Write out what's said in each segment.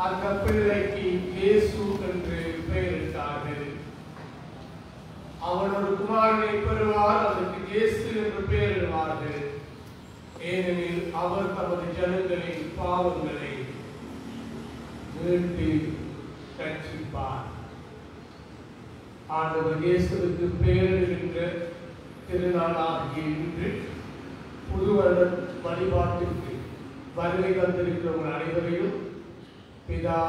அந்த பிள்ளைக்கு இயேசு என்று பெயரிட்டார்கள். அவன் ஒரு குமாரனை பெறுவார், அதற்கு இயேசு என்று பெயரிடுவார்கள். ஏனெனில் அவர் தமது ஜனங்களின் பாவங்களை மீட்டு ரட்சிப்பார். ஆண்டவர் இயேசுவுக்கு பெயரிடுகின்ற திருநாளாகிய இன்று புது வருட வழிபாட்டிற்கு வருகை தந்திருக்கிறவர்கள் அனைவரையும் பிதா,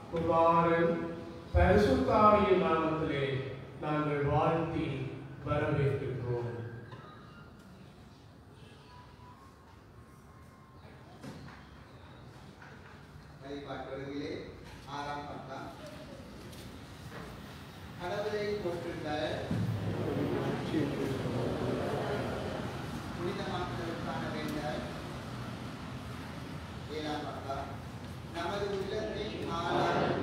குமாரன், பரிசுத்த ஆவியின் நாமத்திலே நாங்கள் வாழ்த்தி வரவேற்கின்றோம். வழிபாட்டுகளிலே 6ஆம் பக்கம். கடவுளை போற்றுங்கள், புனிதமாக்குதலுக்கான வேண்டல். 7ஆம் பக்கம். நமது உள்ளத்தின் ஆழம்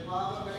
பாவங்களை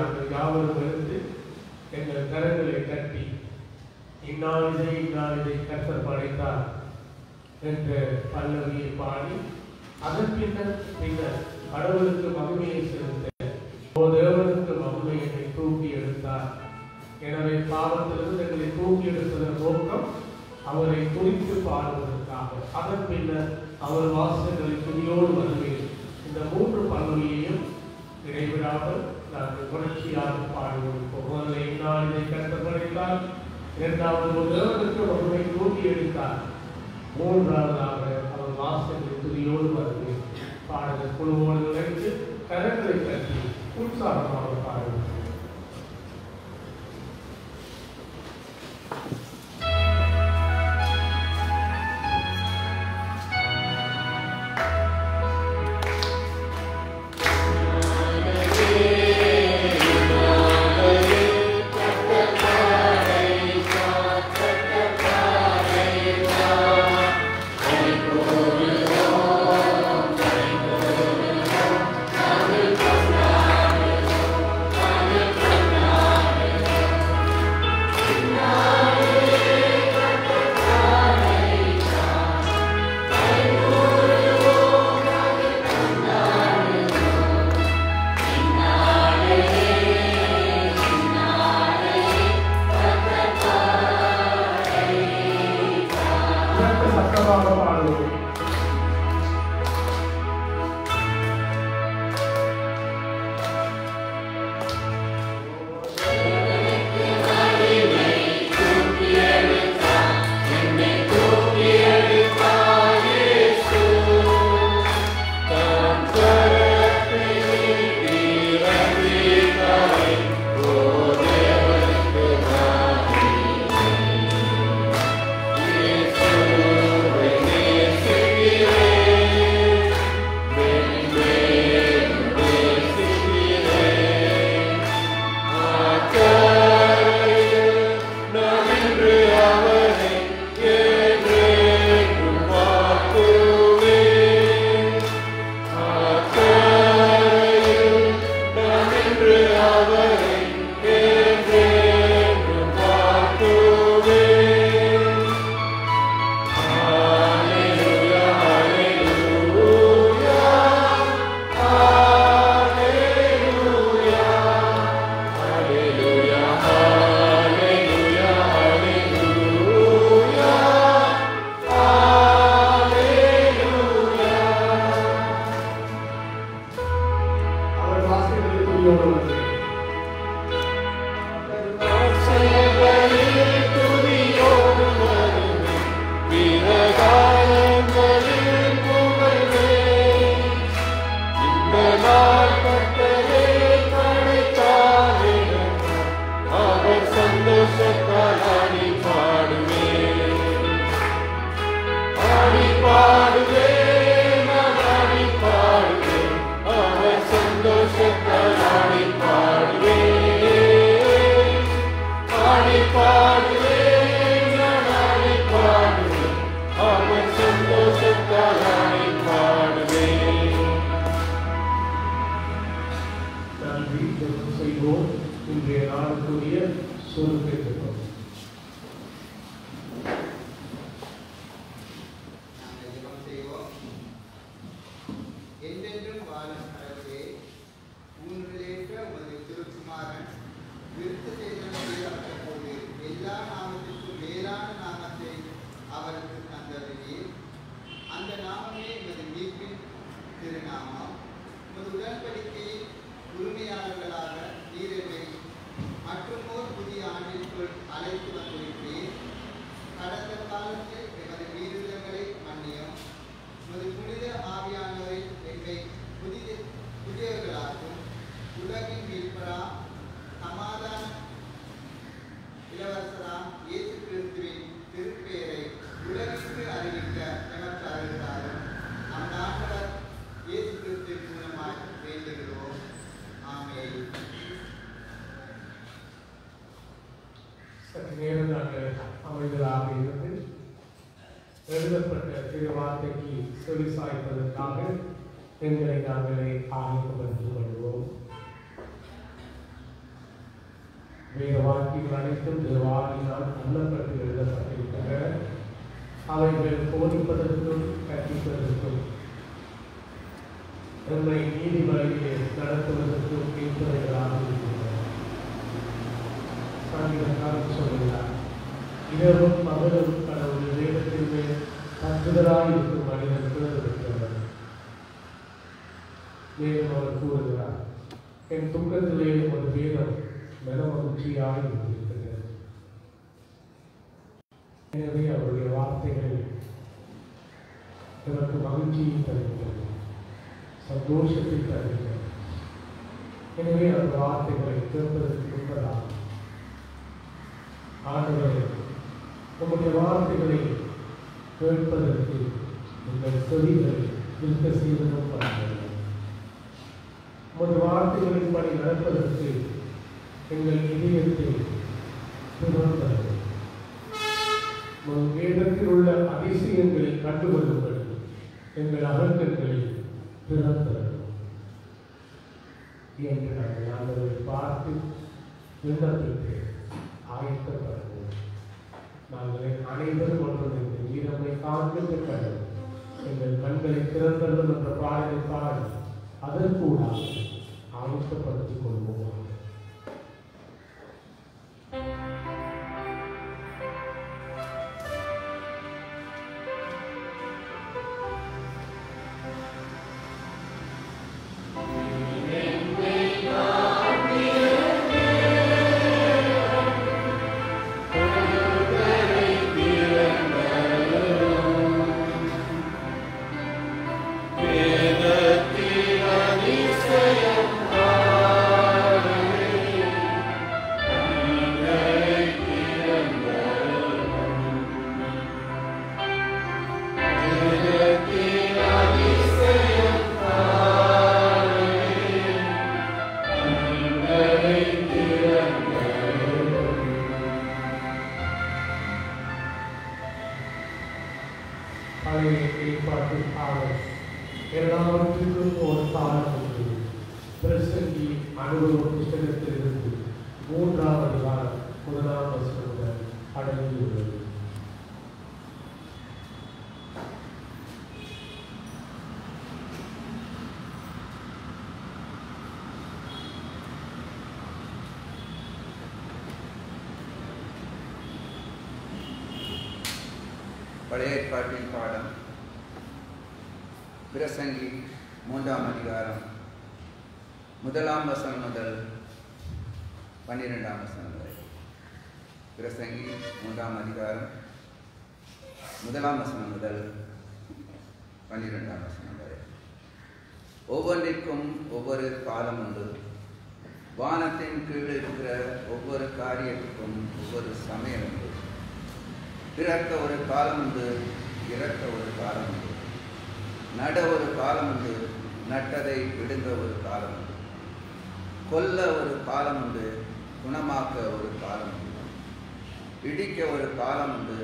நாங்கள் யாவரும் இருந்து எங்கள் கரங்களை கட்டி இந்நாளிதை கர்த்தர் படைத்தார் என்ற பல்லவியை பாடி அதன் பின்னர் கடவுளுக்கு மகிமையை செலுத்த தேவனுக்கு மகிமையை தூக்கி எடுத்தார். எனவே பாவத்திலிருந்து எங்களை தூக்கி எடுத்ததன் நோக்கம் அவரை குறித்து பாடுவதற்காக. அதன் பின்னர் அவர் வாசகங்களை துணியோடு வருவேன். இந்த 3 பல்லவியையும் இடைவிடாமல் நாங்கள் தொடர்ச்சியாக பாடுவோம். முதல்ல இந்நாளிதை கர்த்தர் படைத்தார், இரண்டாவது தேவனுக்கு மகிமை தூக்கி எடுத்தார், மூன்றாவதாக அவர் வாசகங்களை துணியோடு வருவேன். பாடல் குழுவோடு நுழைந்து கரங்களை கட்டி உற்சாகமாக பாடுவோம். எங்களை நாங்களே ஆயத்தப்படுத்திக் கொள்வோம். வேத வாக்கியங்கள் அனைத்தும் தேவாவினால் அன்னப்பட்டு எழுதப்பட்டிருக்கின்றன. அவைகள் போதிப்பதற்கும் கற்பிப்பதற்கும் நம்மை நீதி வழியிலே நடத்துவதற்கும் ஏற்படுகிறாக இருக்கின்றன. சங்கீதக்காரன் சொல்கிறார், இரவும் பகலும் கடவுள் வேதத்தின் மேல் பற்றுதலாய் இருக்கும் மனிதன் பிறந்திருக்கிறவர். மேலும் அவர் கூறுகிறார், என் துக்கத்திலே ஒரு வேதம் மனமகிழ்ச்சியாய் இருக்கிறது. எனவே அவருடைய வார்த்தைகள் எனக்கு மகிழ்ச்சியை தருகிறது, சந்தோஷத்தை தருகிறது. எனவே அந்த வார்த்தைகளை கேட்பதற்கு முன்பதாக ஆண்டவரே, உங்களுடைய வார்த்தைகளை கேட்பதற்கு எங்கள் செவிகளை நிற்க செய்வதும் பண்ணுங்கள். உங்களுடைய வார்த்தைகளின் படி நடப்பதற்கு எங்கள் இதயத்தை திறந்தது. வேதத்தில் உள்ள அதிசயங்களை கண்டுகொள்ளும்படி எங்கள் அகங்களை திறந்தது என்று நாங்கள் ஆண்டவரை பார்த்து விண்ணப்பித்து ஆயத்தப்படுவோம். நாங்கள் அனைவரும் ஒன்றிணைந்து வீரமை காண்பித்து கண்டு எங்கள் கண்களை திறந்தது என்ற பாடலை பாடி அதற்கூடாக ஆயத்தப்படுத்திக் கொள்வோம். பழைய ஏற்பாட்டின் பாடம் பிரசங்கி 3ஆம் அதிகாரம் 1ஆம் வசனம் முதல் 12ஆம் வசனம் வரை. பிரசங்கி 3ஆம் அதிகாரம் 1ஆம் வசனம் முதல் 12ஆம் வசனம் வரை. ஒவ்வொன்றிற்கும் ஒவ்வொரு காலம் உண்டு. வானத்தின் கீழ் இருக்கிற ஒவ்வொரு காரியத்துக்கும் ஒவ்வொரு சமயம் உண்டு. பிறக்க ஒரு காலம் உண்டு, இறக்க ஒரு காலம் உண்டு. நட ஒரு காலம் உண்டு, நட்டதை விடுங்க ஒரு காலம் உண்டு. கொல்ல ஒரு காலம் உண்டு, குணமாக்க ஒரு காலம் உண்டு. இடிக்க ஒரு காலம் உண்டு,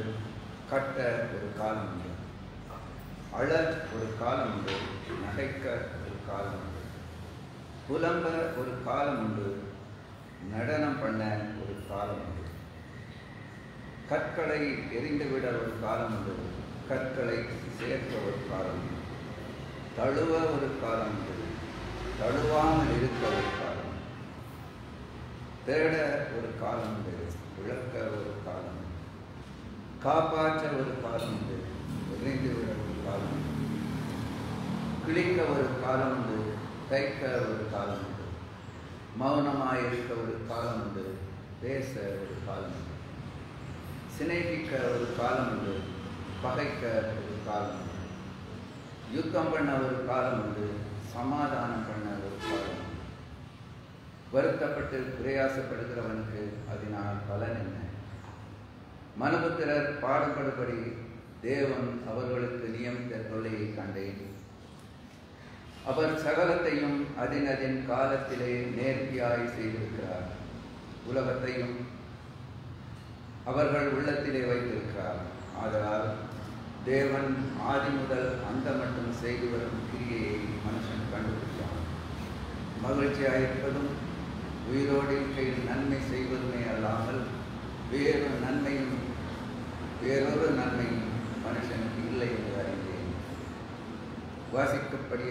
கட்ட ஒரு காலம் உண்டு. அழ ஒரு காலம் உண்டு, நகைக்க ஒரு காலம் உண்டு. புலம்ப ஒரு காலம் உண்டு, நடனம் பண்ண ஒரு காலம் உண்டு. கற்களை எரிந்துவிட ஒரு காலம் உண்டு, கற்களை சேர்க்க ஒரு காலம் உண்டு. தழுவ ஒரு காலம் உண்டு, தழுவாமல் இருக்க ஒரு காலம் உண்டு. தேட ஒரு காலம் உண்டு, விளக்க ஒரு காலம் உண்டு. காப்பாற்ற ஒரு காலம் உண்டு, எரிந்துவிட ஒரு காலம் உண்டு. கிழிக்க ஒரு காலம் உண்டு, தைக்க ஒரு காலம் உண்டு. மௌனமாயிருக்க ஒரு காலம் உண்டு, பேச ஒரு காலம் உண்டு. சிநேகிக்க ஒரு காலம் உண்டு, பகைக்க ஒரு காலம் உண்டு. யுத்தம் பண்ண ஒரு காலம் உண்டு, சமாதானம் பண்ண ஒரு காலம் உண்டு. வருத்தப்பட்டு பிரயாசப்படுகிறவனுக்கு அதனால் பலன் என்ன? மனுபுத்திரர் பாடுபடும்படி தேவன் அவர்களுக்கு நியமித்த தொல்லையை கண்டேன். அவர் சகலத்தையும் அதின் காலத்திலே நேர்த்தியாய் செய்திருக்கிறார். உலகத்தையும் அவர்கள் உள்ளத்திலே வைத்திருக்கிறார். ஆதலால் தேவன் ஆதி முதல் அந்த மட்டும் செய்து வரும் கிரியையை மனுஷன் கண்டுபிடித்தான். மகிழ்ச்சியாயிருப்பதும் உயிரோடு இருக்கையில் நன்மை செய்வதுமே அல்லாமல் வேறொரு நன்மையும் மனுஷனுக்கு இல்லை என்று அறிந்தேன். வாசிக்கப்படி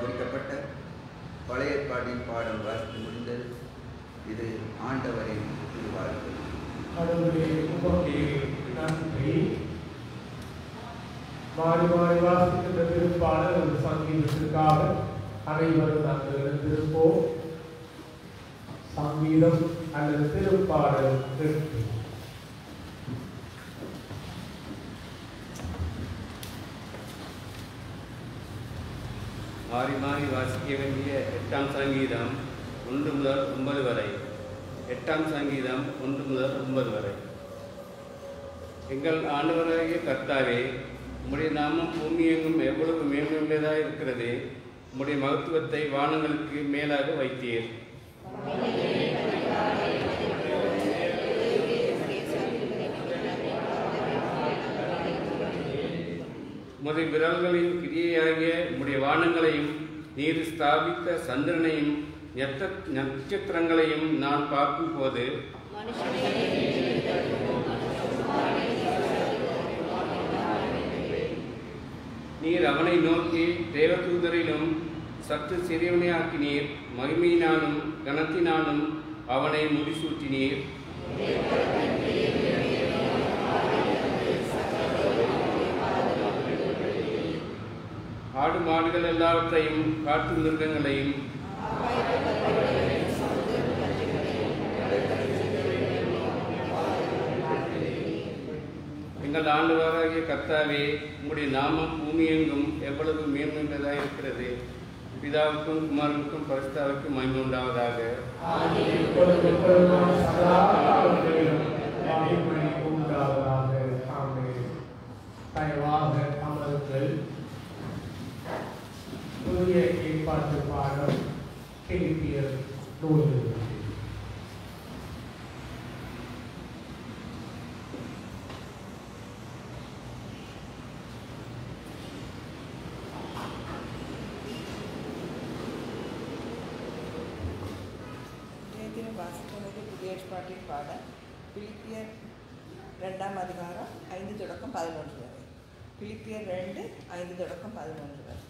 குறிக்கப்பட்ட பழைய பாடின் பாடல் வாசித்து முடிந்தது. இது ஆண்டவரின் திருவார்த்தை. கடவுளே உமக்கு நன்றி. மாறி மாறி வாசிக்கின்ற திருப்பாடல் ஒரு சங்கீதத்திற்காக அனைவரும் நாங்கள் எழுந்திருப்போம். சங்கீதம் அல்லது திருப்பாடல் 8. மாறி மாறி வாசிக்க வேண்டிய 8ஆம் சங்கீதம் 1 முதல் 9 வரை. 8ஆம் சங்கீதம் 1 முதல் 9 வரை. எங்கள் ஆண்டவராகிய கர்த்தாவே, உம்முடைய நாமம் பூமி எங்கும் எவ்வளவு மேன்மையுள்ளதாக இருக்கிறது. உம்முடைய மகத்துவத்தை வானங்களுக்கு மேலாக வைத்தீர். உமது விரல்களின் கிரியையாகிய உம்முடைய வானங்களையும் நீர் ஸ்தாபித்த சந்திரனையும் நட்சத்திரங்களையும் நான் பார்க்கும் போது நீர் அவனை நோக்கி தேவதூதரிலும் சற்று சிறியவனை ஆக்கினீர். மகிமையினாலும் கனத்தினாலும் அவனை முடிசூட்டினீர். ஆடு மாடுகள் எல்லாவற்றையும் காட்டு மிருகங்களையும் எங்கள் ஆண்டவராகிய கர்த்தாவே, உம்முடைய நாமம் பூமி எங்கும் எவ்வளவு மேன்மையுள்ளதாக இருக்கிறது. பிதாவுக்கும் குமாரனுக்கும் பரிசுத்தாவுக்கும் மகிமை உண்டாவதாக. அமருங்கள். புதிய ஏற்பாட்டு பாடம் பிலிப்பியர் 4. வாசிப்பது புதிய ஏற்பாட்டின் பாடம் பிலிப்பியர் 2ஆம் அதிகாரம் 5 தொடக்கம் 11 வரை. பிலிப்பியர் 2 5 தொடக்கம் 11 வரை.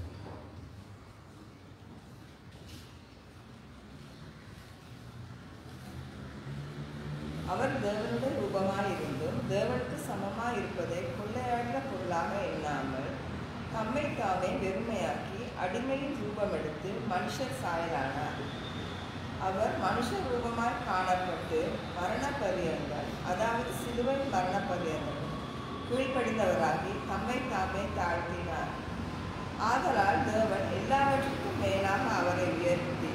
அவர் தேவனுடைய ரூபமாய் இருந்தும் தேவனுக்கு சமமாய் இருப்பதை கொள்ளையாடுற பொருளாக எண்ணாமல் தம்மை தாமே வெறுமையாக்கி அடிமையின் ரூபம் எடுத்து மனுஷர் சாயலானார். அவர் மனுஷ ரூபமாய் காணப்பட்டு மரண பரியந்தம், அதாவது சிலுவை மரண பரியந்தம் கீழ்ப்படிந்தவராகி தம்மை தாமே தாழ்த்தினார். ஆதலால் தேவன் எல்லாவற்றுக்கும் மேலாக அவரை உயர்த்தி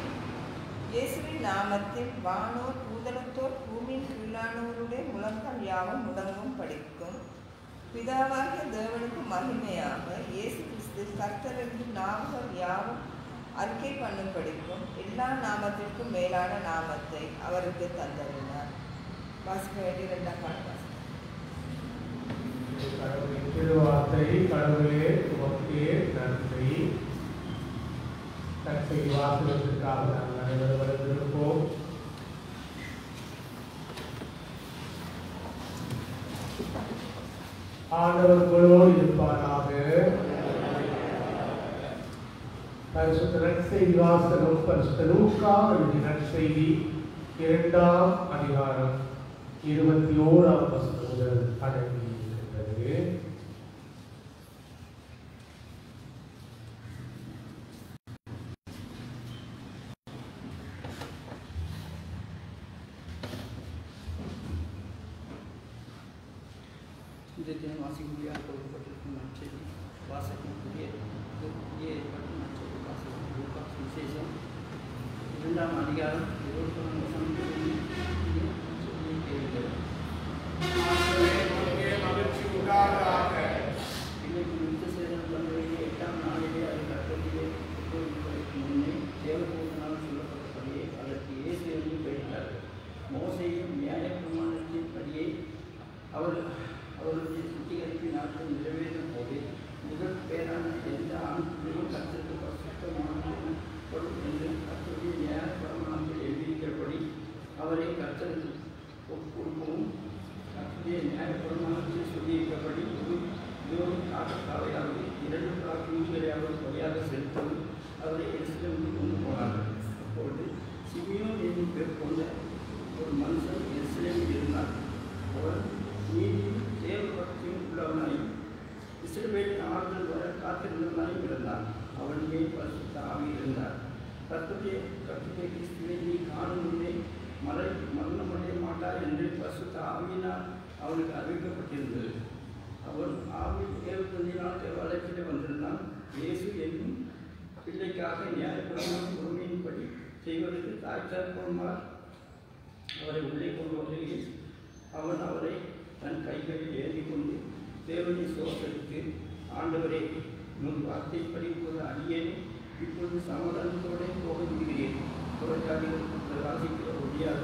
இயேசுவின் நாமத்தில் வானோர் பூதலத்தோர் பூமியின் கீழானோருடைய முழங்கால் யாவும் முடங்கும் படிக்கும். பிதாவாகிய தேவனுக்கு மகிமையாக இயேசு கிறிஸ்து கர்த்தர் என்று நாவுகள் யாவும் அறிக்கை பண்ணும் படிக்கும் எல்லா நாமத்திற்கும் மேலான நாமத்தை அவருக்கு தந்தறினார். வாசிக்க வேண்டிய 2ஆம் பாடம். கடவுளின் திருவார்த்தை. கடவுளே உமக்கே நன்றி. கற்றை வாசகத்திற்காக நாங்கள் அனைவரும் வந்திருப்போம். ஆண்டவர் உங்களோடு இருப்பாராக. பரிசுத்த நற்செய்தி வாசகம் பரிசுத்த லூக்கா எழுதிய நற்செய்தி 2ஆம் அதிகாரம் 21ஆம் வசனம் முதல் அடங்கி இருக்கின்றது. இந்த தினம் வாசிக்கும்படியாக கொடுக்கப்பட்டிருக்கும் நற்செய்தி வாசகம் புதிய ஏற்பாட்டு நற்செய்தி வாசகம் லூக்கா சுவிசேஷம் 2ஆம் அதிகாரம் 21ஆம் வசனம் சொல்லி கேட்கிறது. மகிழ்ச்சி உண்டாவதாக. இன்னைக்கு யுத்த சேதம் பண்ணுவதே 8ஆம் நாளிலே அது கட்டத்திலே முன்னே தேவதூதனால் சொல்லப்பட்டபடியே அதற்கு இயேசு என்று பெயரிட்டார்கள். மோசேயும் நியாயப்பிரமாணத்தின்படியே அவருடைய சுத்திகரிப்பு நாட்கள் நிறைவேறும் போது முதல் பேரான எந்த ஆணுக்கும் கருத்துக்கு பரிசுத்தமானப்படும் என்று கர்த்தருடைய நியாயப்பிரமாணத்தில் எழுதியிருக்கிறபடி அவரை கர்த்தருக்கு கொடுக்கவும் கர்த்தருடைய நியாயப்பிரமாணத்தில் சொல்லியிருக்கபடி காலையாவது 2 குஞ்சுகளையாவது கொலையாக செலுத்தவும் அவரை எருசலேமுக்கு கொண்டு போனார்கள். அப்பொழுது சிமியோன் என்னும் பேர் கொண்ட ஒரு மனுஷன் எருசலேமில் இருந்தார். அவர் நீதியும் தேவபக்தியும் உள்ளவனாயும் இஸ்ரவேலின் ஆறுதல் வர காத்திருந்தவனாயும் இருந்தார். அவன் மேல் பரிசுத்த ஆவி இருந்தார். கர்த்தருடைய கிறிஸ்துவை நீ காணும் முன்னே மரணமடைய மாட்டார் என்று பரிசுத்த ஆவியினால் அவனுக்கு அறிவிக்கப்பட்டிருந்தது. அவன் ஆவி ஏவத்தினால் தேவாலயத்திலே வந்திருந்தான். இயேசு என்னும் பிள்ளைக்காக நியாயப்பிரமாணம் பொறுமையின்படி செய்வதற்கு தாய் தகப்பன்மார் அவரை உள்ளே கொண்டு வருகையில் அவன் அவரை தன் கைகளில் ஏந்தி கொண்டு தேவனை சோதரித்து, ஆண்டவரே, உன் வார்த்தைப்படி ஒரு அடியேனே இப்பொழுது சமாதானத்தோடு போக விடுகிறேன். புறஜாதிகளுக்கு பிரகாசிக்கிற ஒளியாக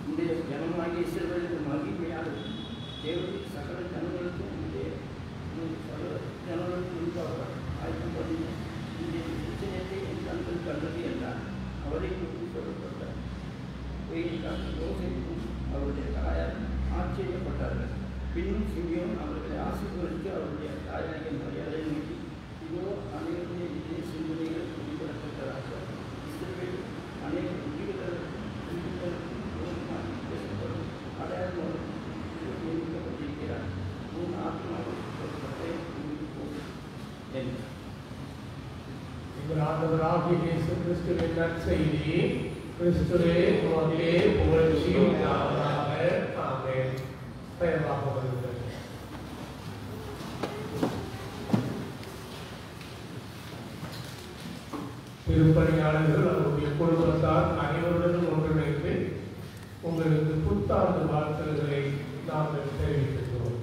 உடைய ஜனமாகிய இஸ்ரவேலுக்கு மகிமையாக தேவனின் சகல ஜனங்களுக்கும் சகல ஜனங்களுக்கு முன்பாக ஆய்வு பண்ணி இந்த பிரச்சனையை என் கண்கள் கண்டது என்றார். அவரை குறித்து சொல்லப்பட்ட யோசேப்பும் அவருடைய தாயார் ஆச்சரியப்பட்டார்கள். பின்னும் சிமியோன் அவர்களை ஆசீர்வதித்து அவருடைய தாயாகிய மரியாதை நோக்கி, இதோ அனைவருடைய இதே சிந்தனைகள் வெளிப்படுத்தப்பட்டதாக இஸ்ரவேல் அநேக புத்திகளுக்கும் பேசப்படும் அடையாளம் நியமிக்கப்பட்டிருக்கிறார். உன் ஆத்மாவில் என்றார். எங்கள் ஆண்டவராகிய இயேசு கிறிஸ்துவின் நற்செய்தி கிறிஸ்துவே உமக்கே புகழ்ச்சி உண்டாவதாக. ஆமென். பெயராக வருகிறது. திருப்பணியாளர்கள் அவருடைய குடும்பத்தார் அனைவருடனும் ஒன்றிணைந்து உங்களுக்கு புத்தாண்டு வாழ்த்துக்களை நாங்கள் தெரிவிக்கின்றோம்.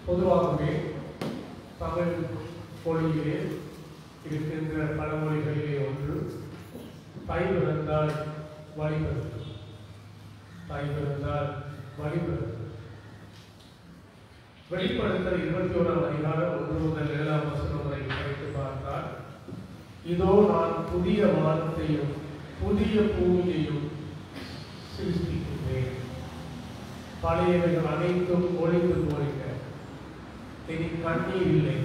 பொதுவாகவே தமிழ் மொழியிலே இருக்கின்ற பழமொழிகளிலே ஒன்று தை பிறந்தால் வழிபிறக்கும். தை பிறந்தால் வழிபிறக்கும். வெளிப்படுத்தல் 21ஆம் அதிகாரம் 1 முதல் 7ஆம் வசனம் வரை படித்து பார்த்தால், இதோ நான் புதிய வானத்தையும் புதிய பூமியையும் சிருஷ்டிக்கின்றேன். பழையவைகள் அனைத்தும் ஒழிந்து போயின. இனி கண்ணீர் இல்லை,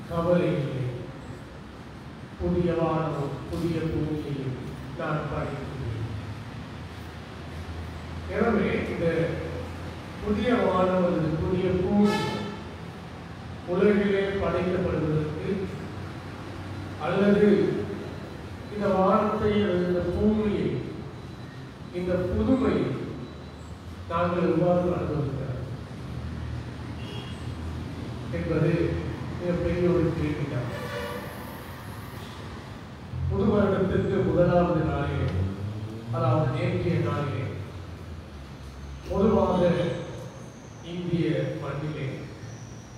கவலை இல்லை. புதிய வானமும் புதிய பூமியையும் நான் படைக்கின்றேன். எனவே இந்த புதிய வானம் அல்லது புதிய பூமி உலகிலே படைக்கப்படுவதற்கு அல்லது இந்த வானத்தை இந்த பூமியை இந்த புதுமை நாங்கள் எவ்வாறு அனுபவிக்கிறோம் என்பது மிகப்பெரிய ஒரு கேள்விதான். புது வருடத்திற்கு முதலாவது நாளிலே, அதாவது நேற்றைய நாளிலே, பொதுவாக இந்திய மண்ணிலே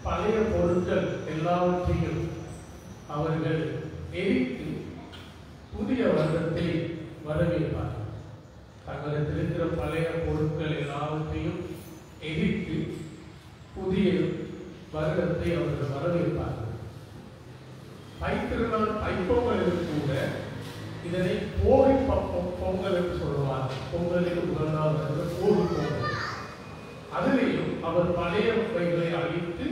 பழைய பொருட்கள் எல்லாவற்றையும் அவர்கள் எரித்து புதிய வருடத்தை வரவேற்பார்கள். தங்களிடத்தில் இருக்கிற பழைய பொருட்கள் எல்லாவற்றையும் எரித்து புதிய வருடத்தை அவர்கள் வரவேற்பார்கள். தைத்திருநாள் தைப்பொங்கலுக்கு கூட இதனை போகி பொங்கல் என்று சொல்லுவார்கள். பொங்கலுக்கு முதல் நாள் வந்து போகி பொங்கல். அதிலேயும் அவர் பழையவைகளை அழித்து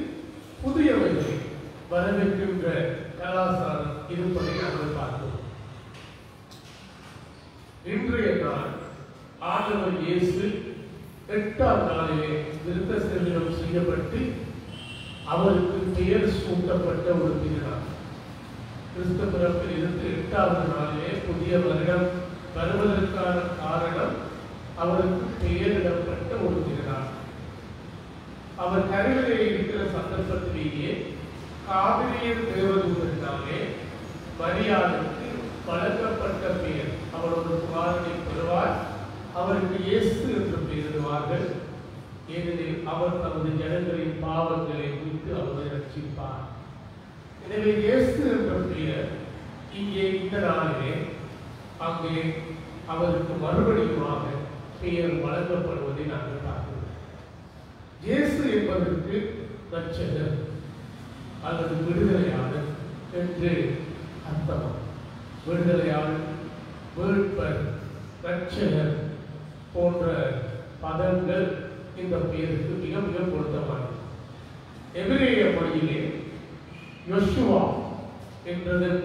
புதியவைகளை வரவேற்கின்ற கலாச்சாரம் இருப்பதை நாங்கள் பார்த்தோம். இன்றைய நாள் ஆண்டவர் இயேசு 8ஆம் நாளிலே விருத்த சேதனம் செய்யப்பட்டு அவருக்கு பெயர் சூட்டப்பட்ட ஒரு திருநாள். கிறிஸ்து பிறப்பில் இருந்து 8ஆவது நாளிலே புதிய வருடம் வருவதற்கான காரணம் அவருக்கு பெயரிடப்பட்ட ஒரு திருநாள். அவர் கருவிலே இருக்கிற சந்தர்ப்பத்திலேயே காவிரியின் தேவதூதனாலே மரியாதைக்கு வழங்கப்பட்ட பெயர், அவர் ஒரு குமாரனை பெறுவார், அவருக்கு இயேசு என்று பெயரிடுவார்கள். ஏனெனில் அவர் தமது ஜனங்களின் பாவங்களை குறித்து அவரை ரட்சிப்பார். எனவே இயேசு என்ற பெயர் இங்கே இந்த நாளிலே அங்கே அவருக்கு மறுபடியுமாக பெயர் வழங்கப்படுவதை நாங்கள் பார்க்கிறோம். இயேசு என்பதற்கு ரட்சகர் அல்லது விடுதலையாளர் என்று அர்த்தம். விடுதலையாளர், மீட்பர் இரட்சகர் போன்ற பதங்கள் இந்த பெயருக்கு மிக மிக பொருத்தமானது. எபிரேய மொழியிலே யோசுவா என்றதன்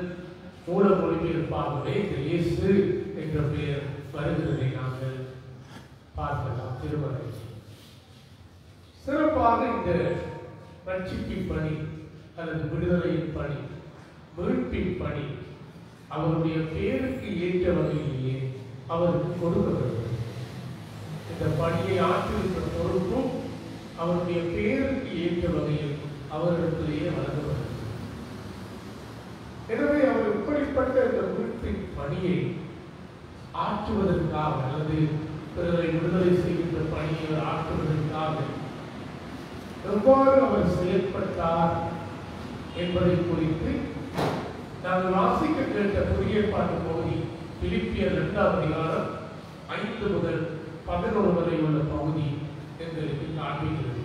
மூல மொழிபெயர்ப்பாகவே இயேசு என்ற பெயர் வருகிறதை நாங்கள் பார்க்கலாம். திருமறை சிறப்பாக இந்த ரட்சிப்பின் பணி அல்லது விடுதலையின் பணி, மீட்பின் பணி அவருடைய பெயருக்கு ஏற்ற வகையிலேயே அவருக்கு கொடுக்கப்படுகிறது. இந்த பணியை ஆற்றுகின்ற பொறுப்பும் அவருடைய பெயருக்கு ஏற்ற வகையில் அவரிடத்திலேயே வழங்கப்படுகிறது. எனவே அவர் இப்படிப்பட்ட இந்த மீட்பின் பணியை ஆற்றுவதற்காக அல்லது பிறரை விடுதலை செய்கின்ற பணியை ஆற்றுவதற்காக எவ்வாறு அவர் செயல்பட்டார் என்பதை குறித்து நாங்கள் வாசிக்க கேட்ட புதிய ஏற்பாட்டு பகுதி பிலிப்பியர் 2ஆம் அதிகாரம் 5 முதல் 11 வரை உள்ள பகுதி எங்களுக்கு காண்பிக்கிறது.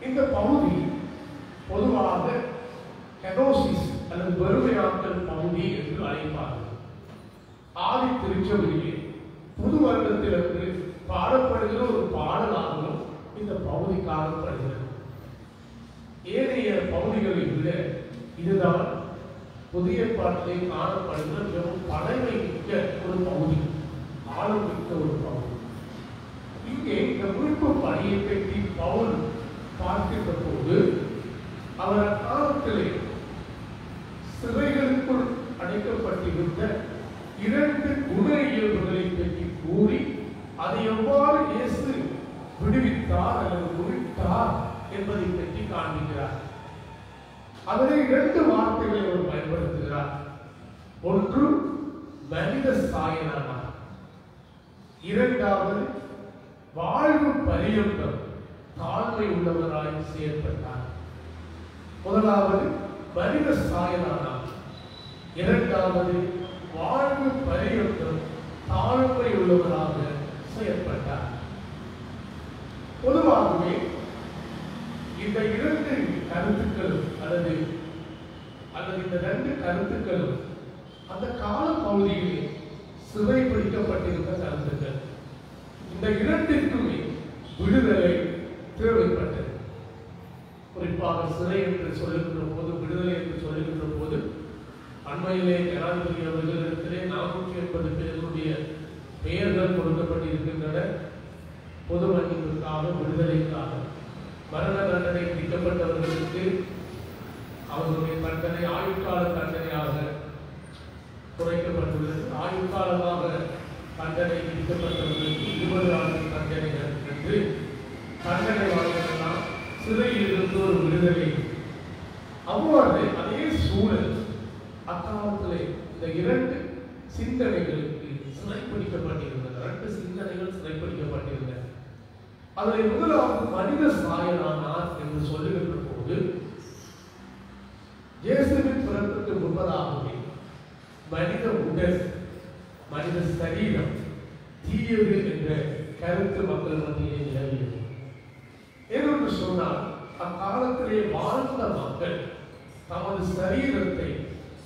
இந்த பகுதி பொதுவாக கெனோசிஸ் அல்லது வெறுமையாக்கல் பகுதி என்று அழைப்பார்கள். ஆதி திருச்சபையிலே புது வருடத்திலிருந்து பாடப்படுகிற ஒரு பாடலாகவும் இந்த பகுதி காணப்படுகிறது. ஏனைய பகுதிகளை விட இதுதான் புதிய பாட்டிலே காணப்படுகிற மிகவும் பழமை மிக்க ஒரு பகுதி, ஆழம் மிக்க ஒரு பகுதி. இங்கே இந்த மீட்பு பணியை பற்றி பவுல் பார்க்கின்ற போது அவர் அக்காலத்திலே சிறைகளுக்குள் அடைக்கப்பட்டிருந்த 2 குண இயல்புகளை பற்றி கூறி அதை எவ்வாறு இயேசு விடுவித்தார் அல்லது முடித்தார் என்பதை பற்றி காண்பிக்கிறார். அதிலே 2 வார்த்தைகளை அவர் பயன்படுத்துகிறார். ஒன்று மனித சாயலானார், இரண்டாவது வாழ்வு பரியந்தம் தாழ்மை உள்ளவராய் செயல்பட்டார். முதலாவது மனித சாயலானார், இரண்டாவது வாழ்வு பரியந்தம் தாழ்மை உள்ளவராக செயல்பட்டார். பொதுவாகவே இந்த 2 கருத்துக்களும் அல்லது இந்த 2 கருத்துக்களும் அந்த கால பகுதியிலே சிறைப்பிடிக்கப்பட்டிருந்த கருத்துக்கள். இந்த 2க்குமே விடுதலை தேவைப்பட்டது. குறிப்பாக சிறை என்று சொல்லுகின்ற போது, விடுதலை என்று சொல்லுகின்ற போது, அண்மையிலே ஜனாதிபதி அவர்களிடத்திலே 480 பேருடைய பெயர்கள் கொடுக்கப்பட்டிருக்கின்றன. பொது மன்னிப்புக்காக, விடுதலைக்காக. மரண தண்டனை விதிக்கப்பட்டவர்களுக்கு அவர்களுடைய தண்டனை ஆயுட்கால தண்டனையாக குறைக்கப்பட்டுள்ளது. ஆயுட்காலமாக தண்டனை விதிக்கப்பட்டவர்களுக்கு 20 ஆண்டு தண்டனைகள் என்று தண்டனை வாழ்க்கலாம். சிறையில் இருந்து ஒரு விடுதலை. அவ்வாறு அதே சூழல் அக்காலத்திலே இந்த 2 சிந்தனைகளுக்கு சிறைப்பிடிக்கப்பட்டிருந்தன. 2 சிந்தனைகள் சிறைப்பிடிக்கப்பட்டிருந்தன. அதில் முதலாவது மனித சாயலானார் என்று சொல்லுகின்ற போது, இயேசுவின் பிறப்புக்கு முன்பதாகவே மனித உடல், மனித சரீரம் தீயது என்ற கருத்து மக்கள் மத்தியிலே நிலவியது. ஏனென்று சொன்னால் அக்காலத்திலே வாழ்ந்த மக்கள் தமது சரீரத்தை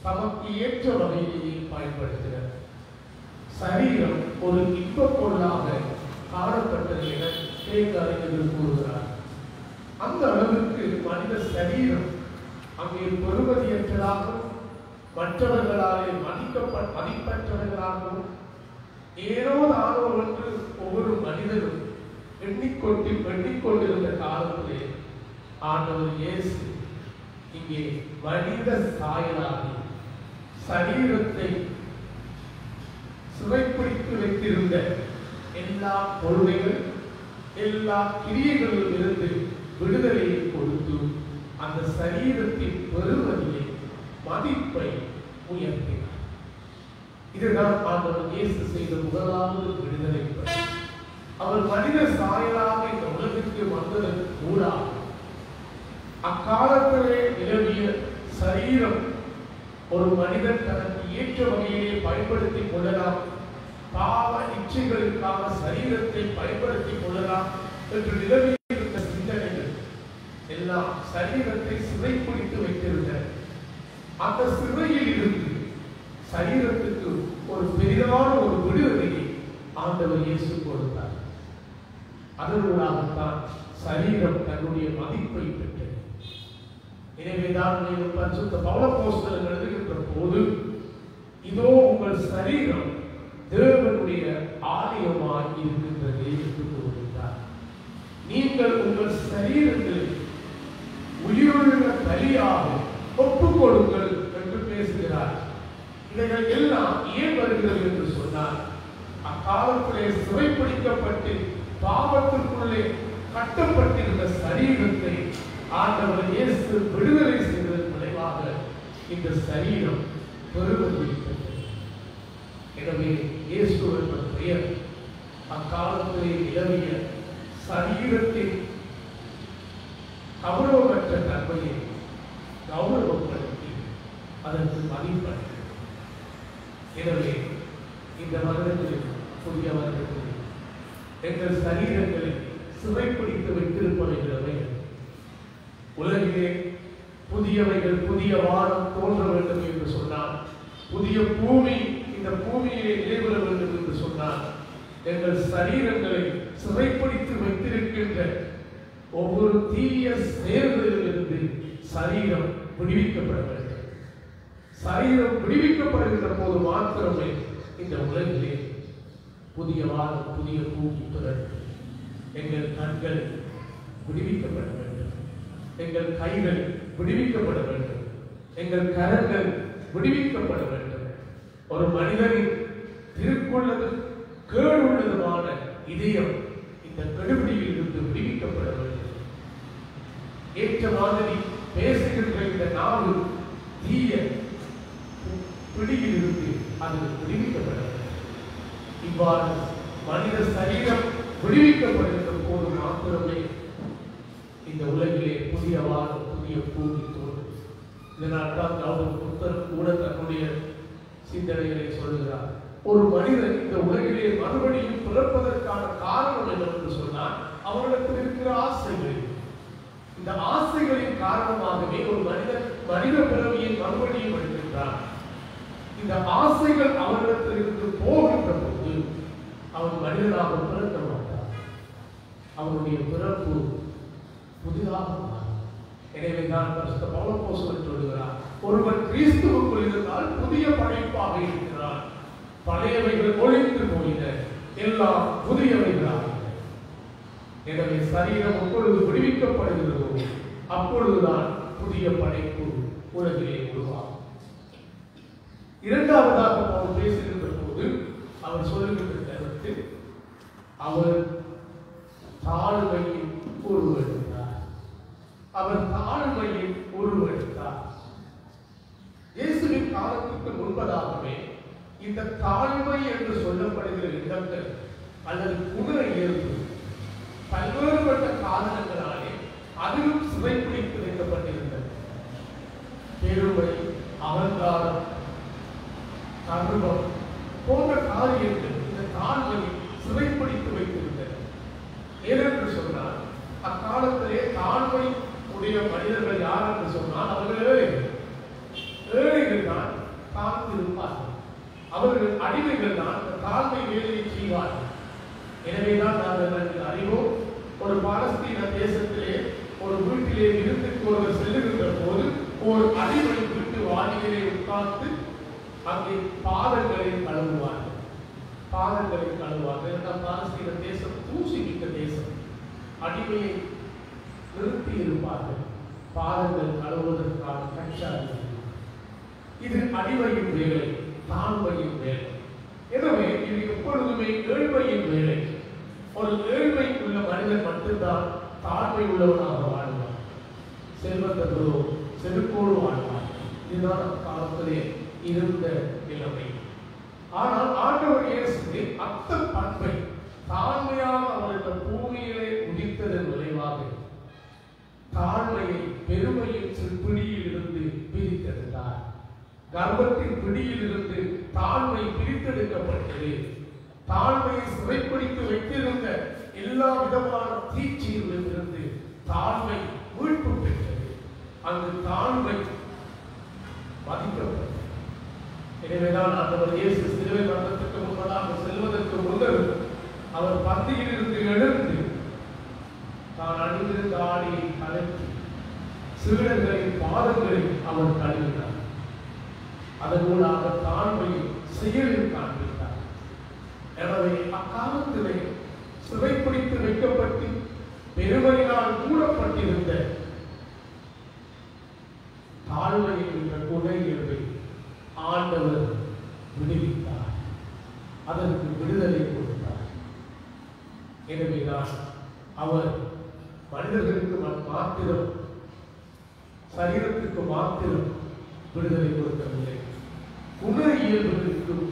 தமக்கு ஏற்ற வகையிலேயே பயன்படுத்தினர். சரீரம் ஒரு இன்பப் பொருளாக காணப்பட்டது என அறிஞர்கள் கூறுகிறார். அந்த அளவிற்கு மனித சரீரம் அங்கே பெறுமதியற்றதாகவும் மற்றவர்களாலே மதிப்பற்றவர்களாகவும் ஏனோ தானோ என்று ஒவ்வொரு மனிதனும் எண்ணிக்கொண்டிருந்த காலத்திலே ஆண்டவர் இயேசு இங்கே மனித சாயலாகி சரீரத்தை சிறைப்பிடித்து வைத்திருந்த எல்லா பொறுமைகள், எல்லா கிரியைகளிலும் இருந்து விடுதலையை கொடுத்து அந்த சரீரத்தின் பெருமதியை, மதிப்பை உயர்த்தினார். இதுதான் ஆண்டவர் இயேசு செய்த முதலாவது விடுதலை பணி. அவர் மனித சாயலாக இந்த உலகிற்கு வந்ததற்கு கூடாது அக்காலத்திலே நிலவிய சரீரம் ஒரு மனிதன் தனக்கு ஏற்ற வகையிலே பயன்படுத்திக் கொள்ளலாம், பாவ இச்சைகளுக்காக சரீரத்தை பயன்படுத்திக் கொள்ளலாம் என்று நிலவியிருந்த சிந்தனைகள் எல்லாம் சரீரத்தை சிறைப்பிடித்து வைத்திருந்தன. அந்த சிறையில் இருந்து சரீரத்துக்கு ஒரு பெரிதான ஒரு விடுதலை ஆண்டவர் இயேசு கொடுத்தார். அதற்காகத்தான் சரீரம் தன்னுடைய மதிப்பை பெற்றது. எனவேதான் பரிசுத்த பவுலப்போஸ்தலன் எழுதுகின்ற போது, இதோ உங்கள் சரீரம் தேவனுடைய ஆலயமாய் இருக்கின்றது என்று கூறுகிறார். நீங்கள் உங்கள் சரீரத்தில் உயிருள்ள பலியாக ஒப்புக் கொடுங்கள் என்று பேசுகிறார். இவைகள் எல்லாம் ஏன் வருகிறது என்று சொன்னால், அக்காலத்திலே சிறைப்பிடிக்கப்பட்டு பாவத்திற்குள்ளே கட்டப்பட்டிருந்த சரீரத்தை ஆண்டவர் இயேசு விடுதலை செய்வதன் விளைவாக இந்த சரீரம் பெறுவதில்லை. எனவே இயேசு என்ற பெயர் அக்காலத்திலே நிலவிய சரீரத்தின் கௌரவமற்ற தன்மையை கௌரவப்படுத்தி அதற்கு மதிப்பளித்தது. எனவே இந்த வருடத்தில், புதிய வருடத்தில் எங்கள் சரீரங்களை சிறைப்பிடித்து வைத்திருப்பவைகளை உலகிலே புதியவைகள், புதிய வானம் தோன்ற வேண்டும் என்று சொன்னால், புதிய பூமி இந்த பூமியிலே நிலைபெற வேண்டும் என்று சொன்னால், எங்கள் சரீரங்களை சிறைப்பிடித்து வைத்திருக்கின்ற ஒவ்வொரு தீய செயல்களிலிருந்து சரீரம் விடுவிக்கப்பட வேண்டும். சரீரம் விடுவிக்கப்படுகின்ற போது மாத்திரமே இந்த உலகிலே புதிய வானம், புதிய பூமி பிறகு எங்கள் கண்கள் விடுவிக்கப்பட வேண்டும், எங்கள் கைகள் விடுவிக்கப்பட வேண்டும், எங்கள் கரங்கள் விடுவிக்கப்பட வேண்டும். ஒரு மனிதனின் திருக்குள்ளது கேடுள்ளதுமான இதயம் இந்த கெடுபிடியில் இருந்து விடுவிக்கப்பட வேண்டும். ஏற்ற மாதிரி பேசுகின்ற இந்த நாவு தீய பிடியில் இருந்து அது விடுவிக்கப்பட வேண்டும். இவ்வாறு மனித சரீரம் விடுவிக்கப்படுகின்ற போது மாத்திரமே இந்த உலகிலே புதிய வானம், புதிய பூமி தோன்றும். இதனால் தான் கௌதம புத்தர் கூட தன்னுடைய சிந்தனைகளை சொல்லுகிறார். ஒரு மனிதன் இந்த உலகிலே மறுபடியும் பிறப்பதற்கான காரணம் என்னவென்று சொன்னால், அவர்களுக்கு இருக்கிற ஆசைகள். இந்த ஆசைகளின் காரணமாகவே ஒரு மனிதன் மனித பிறவியை மறுபடியும் எடுக்கின்றான். இந்த ஆசைகள் அவரிடத்திலிருந்து போகின்ற போது அவன் மனிதனாக பிறக்க மாட்டான். அவனுடைய பிறப்பு புதிதாக மாறும். எனவேதான் பரிசுத்த பவுலப்போஸ்தலன் சொல்கிறார், ஒருவன் கிறிஸ்துவுக்குள் இருந்தால் புதிய படைப்பாக இருக்கிறான். பழையவைகள் ஒழிந்து போயின, எல்லாம் புதியவைகளாக. எனவே சரீரம் எப்பொழுது விடுவிக்கப்படுகிறதோ அப்பொழுதுதான் புதிய படைப்பு உலகிலே உருவாகும். இரண்டாவதாக அவர் பேசுகின்ற போது அவர் சொல்லுகின்ற கருத்து, அவர் தாழ்மையின் உருவெடுத்தார். அவர் தாழ்மையின் உருவெடுத்தார். இயேசுவின் காலத்துக்கு முன்பதாகவே இந்த தாழ்மை என்று சொல்லப்படுகிற இடங்கள் அல்லது குண இயல்பு பல்வேறுபட்ட காரணங்களாலே அதிலும் சிறைப்பிடித்து வைக்கப்பட்டிருந்தது. பெருமை, அகங்காரம், கர்வம் போன்ற காரியங்கள் இந்த தாழ்மையை சிறைப்பிடித்து வைத்திருந்தது. ஏனென்று சொன்னால், அக்காலத்திலே தாழ்மை உடைய மனிதர்கள் யார் என்று சொன்னால் அவர்கள் ஏழைகள் தான் தாழ்ந்திருப்பார்கள். அவர்கள் அடிமைகள் தான் தாழ்மை வேலையை செய்வார்கள். எனவேதான் நாங்கள் அறிவோம், ஒரு பாலஸ்தீன தேசத்திலே ஒரு வீட்டிலே விருந்துக்கு ஒருவர் செல்லுகின்ற போது ஒரு அடிமை வீட்டு வாடியிலே உட்கார்ந்து அங்கே பாதங்களை கழுவுவார்கள். பாதங்களை கழுவுவார்கள். இரண்டாம் பாலஸ்தீன தேசம் தூசி மிக்க தேசம். அடிமையை நிறுத்தி இருப்பார்கள் பாதங்கள் கழுவுவதற்கான கட்சார்கள். இது அடிமையின் வேலை, தாழ்மையின் வேலை. எனவே இது எப்பொழுதுமே ஏழ்மையின் வேலை. ஒரு ஏழ்மை உள்ள மனிதன் மட்டும்தான் தாழ்மை உள்ளவனாக வாழ்வார். செல்வந்தர்களோ செருக்கோடு வாழ்வார். இதுதான் காலத்திலே இருந்த நிலைமை. ஆனால் ஆண்டவர் இயேசு அத்த பண்பை தாழ்மையாக அவர்கள் பூமியிலே உதித்ததன் விளைவாக தாழ்மையை பெருமையின் பிடியில் இருந்து பிரித்தெடுத்தார். கர்வத்தின் பிடியில் இருந்து தாழ்மை பிரித்தெடுக்கப்பட்டது. தாழ்மையை சிறைப்பிடித்து வைத்திருந்த எல்லா விதமான தீட்சிகளில் இருந்து தாழ்மை மீட்பு பெற்றது. அங்கு தாழ்மை மதிக்கப்பட்டது. எனவேதான் ஆண்டவர் இயேசு சிலுவை மரணத்துக்கு முன்பதாக செல்வதற்கு முதல் மத்தியில் இருந்து எழுந்து தான் அணிந்திருந்த ஆடையை கலற்றி சீடர்களின் பாதங்களை அவர் கழுவினார். அதனூடாக தாழ்மையை செயலில் காண்பித்தார். எனவே அக்காலத்திலே சிறைப்பிடித்து வைக்கப்பட்டு பெருமையினால் மூடப்பட்டிருந்த தாழ்மையை என்ற குணை ஆண்டவர் விடுவித்தார். அதற்கு விடுதலை கொடுத்தார். எனவேதான் அவர் மனிதர்களுக்கு மாத்திரம், சரீரத்துக்கு மாத்திரம் விடுதலை கொடுக்கவில்லை, குண இயல்புகளுக்கும்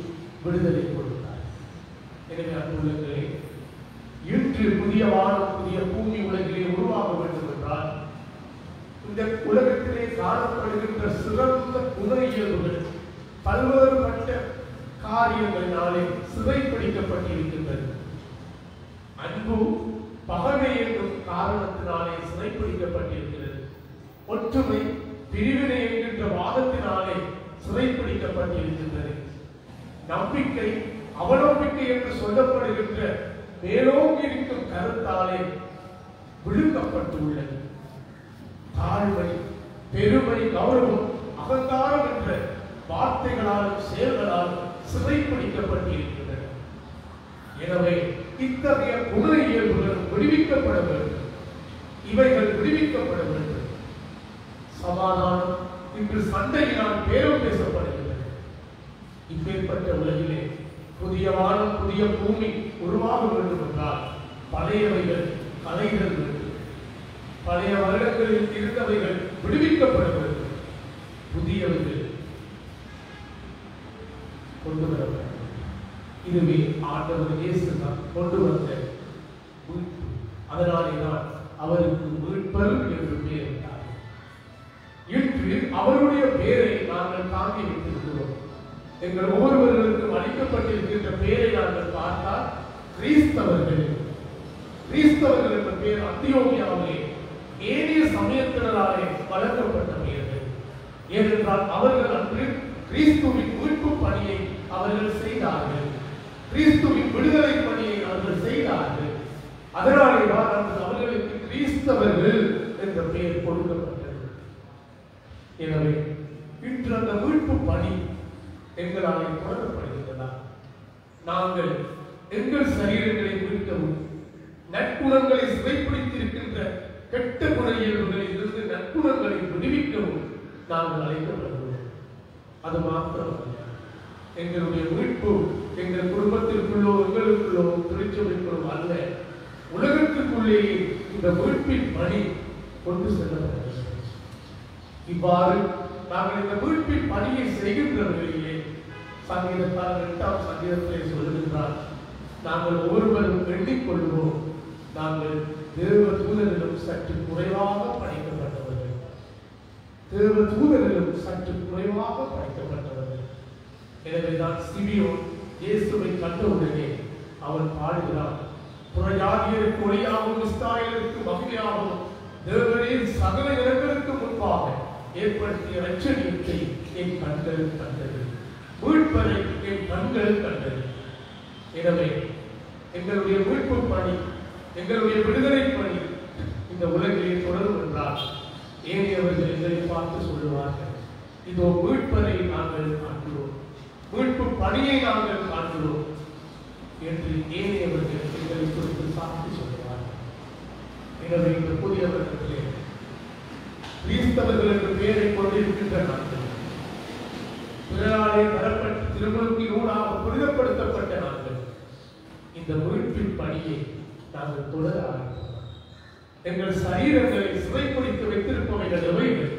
விடுதலை கொடுத்தார். எனவே அன்புள்ளங்களே, இன்று புதிய வானம் புதிய பூமி உலகிலே உருவாக வேண்டும் என்றால் இந்த உலகத்திலே காணப்படுகின்ற சிறந்த குண இயல்புகள் பல்வேறுபட்ட காரியங்களினாலே சிறைப்பிடிக்கப்பட்டிருக்கின்றது. அன்பு பகமை என்னும் காரணத்தினாலே சிறைப்பிடிக்கப்பட்டிருக்கிறது. ஒற்றுமை பிரிவினை என்கின்ற வாதத்தினாலே சிறைப்பிடிக்கப்பட்டிருக்கின்றது. நம்பிக்கை அவநம்பிக்கை என்று சொல்லப்படுகின்ற மேலோங்கி இருக்கும் கருத்தாலே விழுங்கப்பட்டுள்ளது. தாழ்மை, பெருமை, கௌரவம், அகங்காரம் என்ற வார்த்தைகளாலும் செயல்களாலும் சிறைப்பிடிக்கப்பட்டிருக்கின்றன. எனவே இத்தகைய குண இயல்புகள் விடுவிக்கப்பட வேண்டும். இவைகள் விடுவிக்கப்பட வேண்டும். சமாதானம் இன்று சண்டையினால் பேரம் பேசப்படுகிறது. இப்பேற்பட்ட உலகிலே புதிய வானம் புதிய பூமி உருவாக வேண்டும் என்றால் பழையவைகள் கலைகள் வேண்டும். பழைய வருடங்களில் இருந்தவைகள் விடுவிக்கப்பட வேண்டும். புதியவைகள் கொண்டு வர வேண்டும். இதுவே ஆண்டவர் இயேசு கொண்டு வந்த மீட்பு. அதனாலேதான் அவருக்கு மீட்பர் என்று பெயரிட்டார். இன்று அவருடைய பெயரை நாங்கள் தாங்கி வைத்திருக்கிறோம். எங்கள் ஒவ்வொருவர்களுக்கும் அளிக்கப்பட்டிருக்கின்ற பெயரை நாங்கள் பார்த்தால் கிறிஸ்தவர்கள். கிறிஸ்தவர்கள் என்ற பெயர் அந்தியோகியாவிலே ஏனைய சமயத்தினராலே வழங்கப்பட்ட பெயர்கள். ஏனென்றால் அவர்கள் அன்று கிறிஸ்துவின் மீட்பு பணியை அவர்கள் செய்தார்கள். கிறிஸ்துவின் விடுதலை பணியை அவர்கள் செய்தார்கள். அதனாலேதான் அன்று அவர்களுக்கு கிறிஸ்தவர்கள் என்ற பெயர் கொடுக்கப்பட்டது. எனவே இன்று அந்த மீட்பு பணி எங்களாலே தொடரப்படுகின்றதா? நாங்கள் எங்கள் சரீரங்களை மீட்கவும், நற்குணங்களை சிறைப்பிடித்திருக்கின்ற கெட்ட குண இயல்புகளில் இருந்து நற்குணங்களை விடுவிக்கவும் நாங்கள் அழைக்கப்படுகிறோம். அது மாத்திரமல்ல, எங்களுடைய மீட்பு எங்கள் குடும்பத்திற்குள்ளோ எங்களுக்குள்ளோ திருச்சபைக்குள்ளோ அல்ல, உலகத்திற்குள்ளேயே இந்த மீட்பின் பணி கொண்டு செல்லப்படுகிறது. இவ்வாறு நாங்கள் இந்த மீட்பின் பணியை செய்கின்றவர்களிலே சங்கீதத்தால் 8ஆம் சங்கீதத்திலே சொல்லுகின்றார், நாங்கள் ஒவ்வொருவரும் எண்ணிக்கொள்வோம், நாங்கள் தேவ தூதரிலும் சற்று குறைவாக படைக்கப்பட்டவர்கள். தேவ தூதரிலும் சற்று குறைவாக படைக்கப்பட்டவர்கள். எனவேதான் சிமியோன் இயேசுவை கண்டவுடனே அவன் பாடுகிறான், புறஜாதியருக்கு ஒளியாகவும் இஸ்ராயேலுக்கு மகிமையாகவும் தேவனே சகல இடங்களுக்கு முன்பாக ஏற்படுத்திய இரட்சணியத்தை என் கண்கள் கண்டது, மீட்பரை என் கண்கள் கண்டது. எனவே எங்களுடைய மீட்பு பணி, எங்களுடைய விடுதலை பணி இந்த உலகிலே தொடரும் என்றால் ஏனையவர்கள் எங்களை பார்த்து சொல்லுவார்கள், இதோ மீட்பரை நாங்கள் காண்கிறோம், மீட்பு பணியை நாங்கள் காண்கிறோம் என்று ஏனையவர்கள் எங்களை குறித்து சாட்சி சொல்லுவார்கள். எனவே இந்த புதிய வருடத்திலே கிறிஸ்தவர்கள் என்ற பெயரை கொண்டிருக்கின்ற நாட்கள், பிறராலே தரப்பட்ட திருமணத்தினூடாக புனிதப்படுத்தப்பட்ட நாட்கள், இந்த மீட்பின் பணியை நாங்கள் தொடர ஆரம்பித்தோம். எங்கள் சரீரங்களை சிறைப்பிடித்து வைத்திருப்பவைகள் எவைகள்,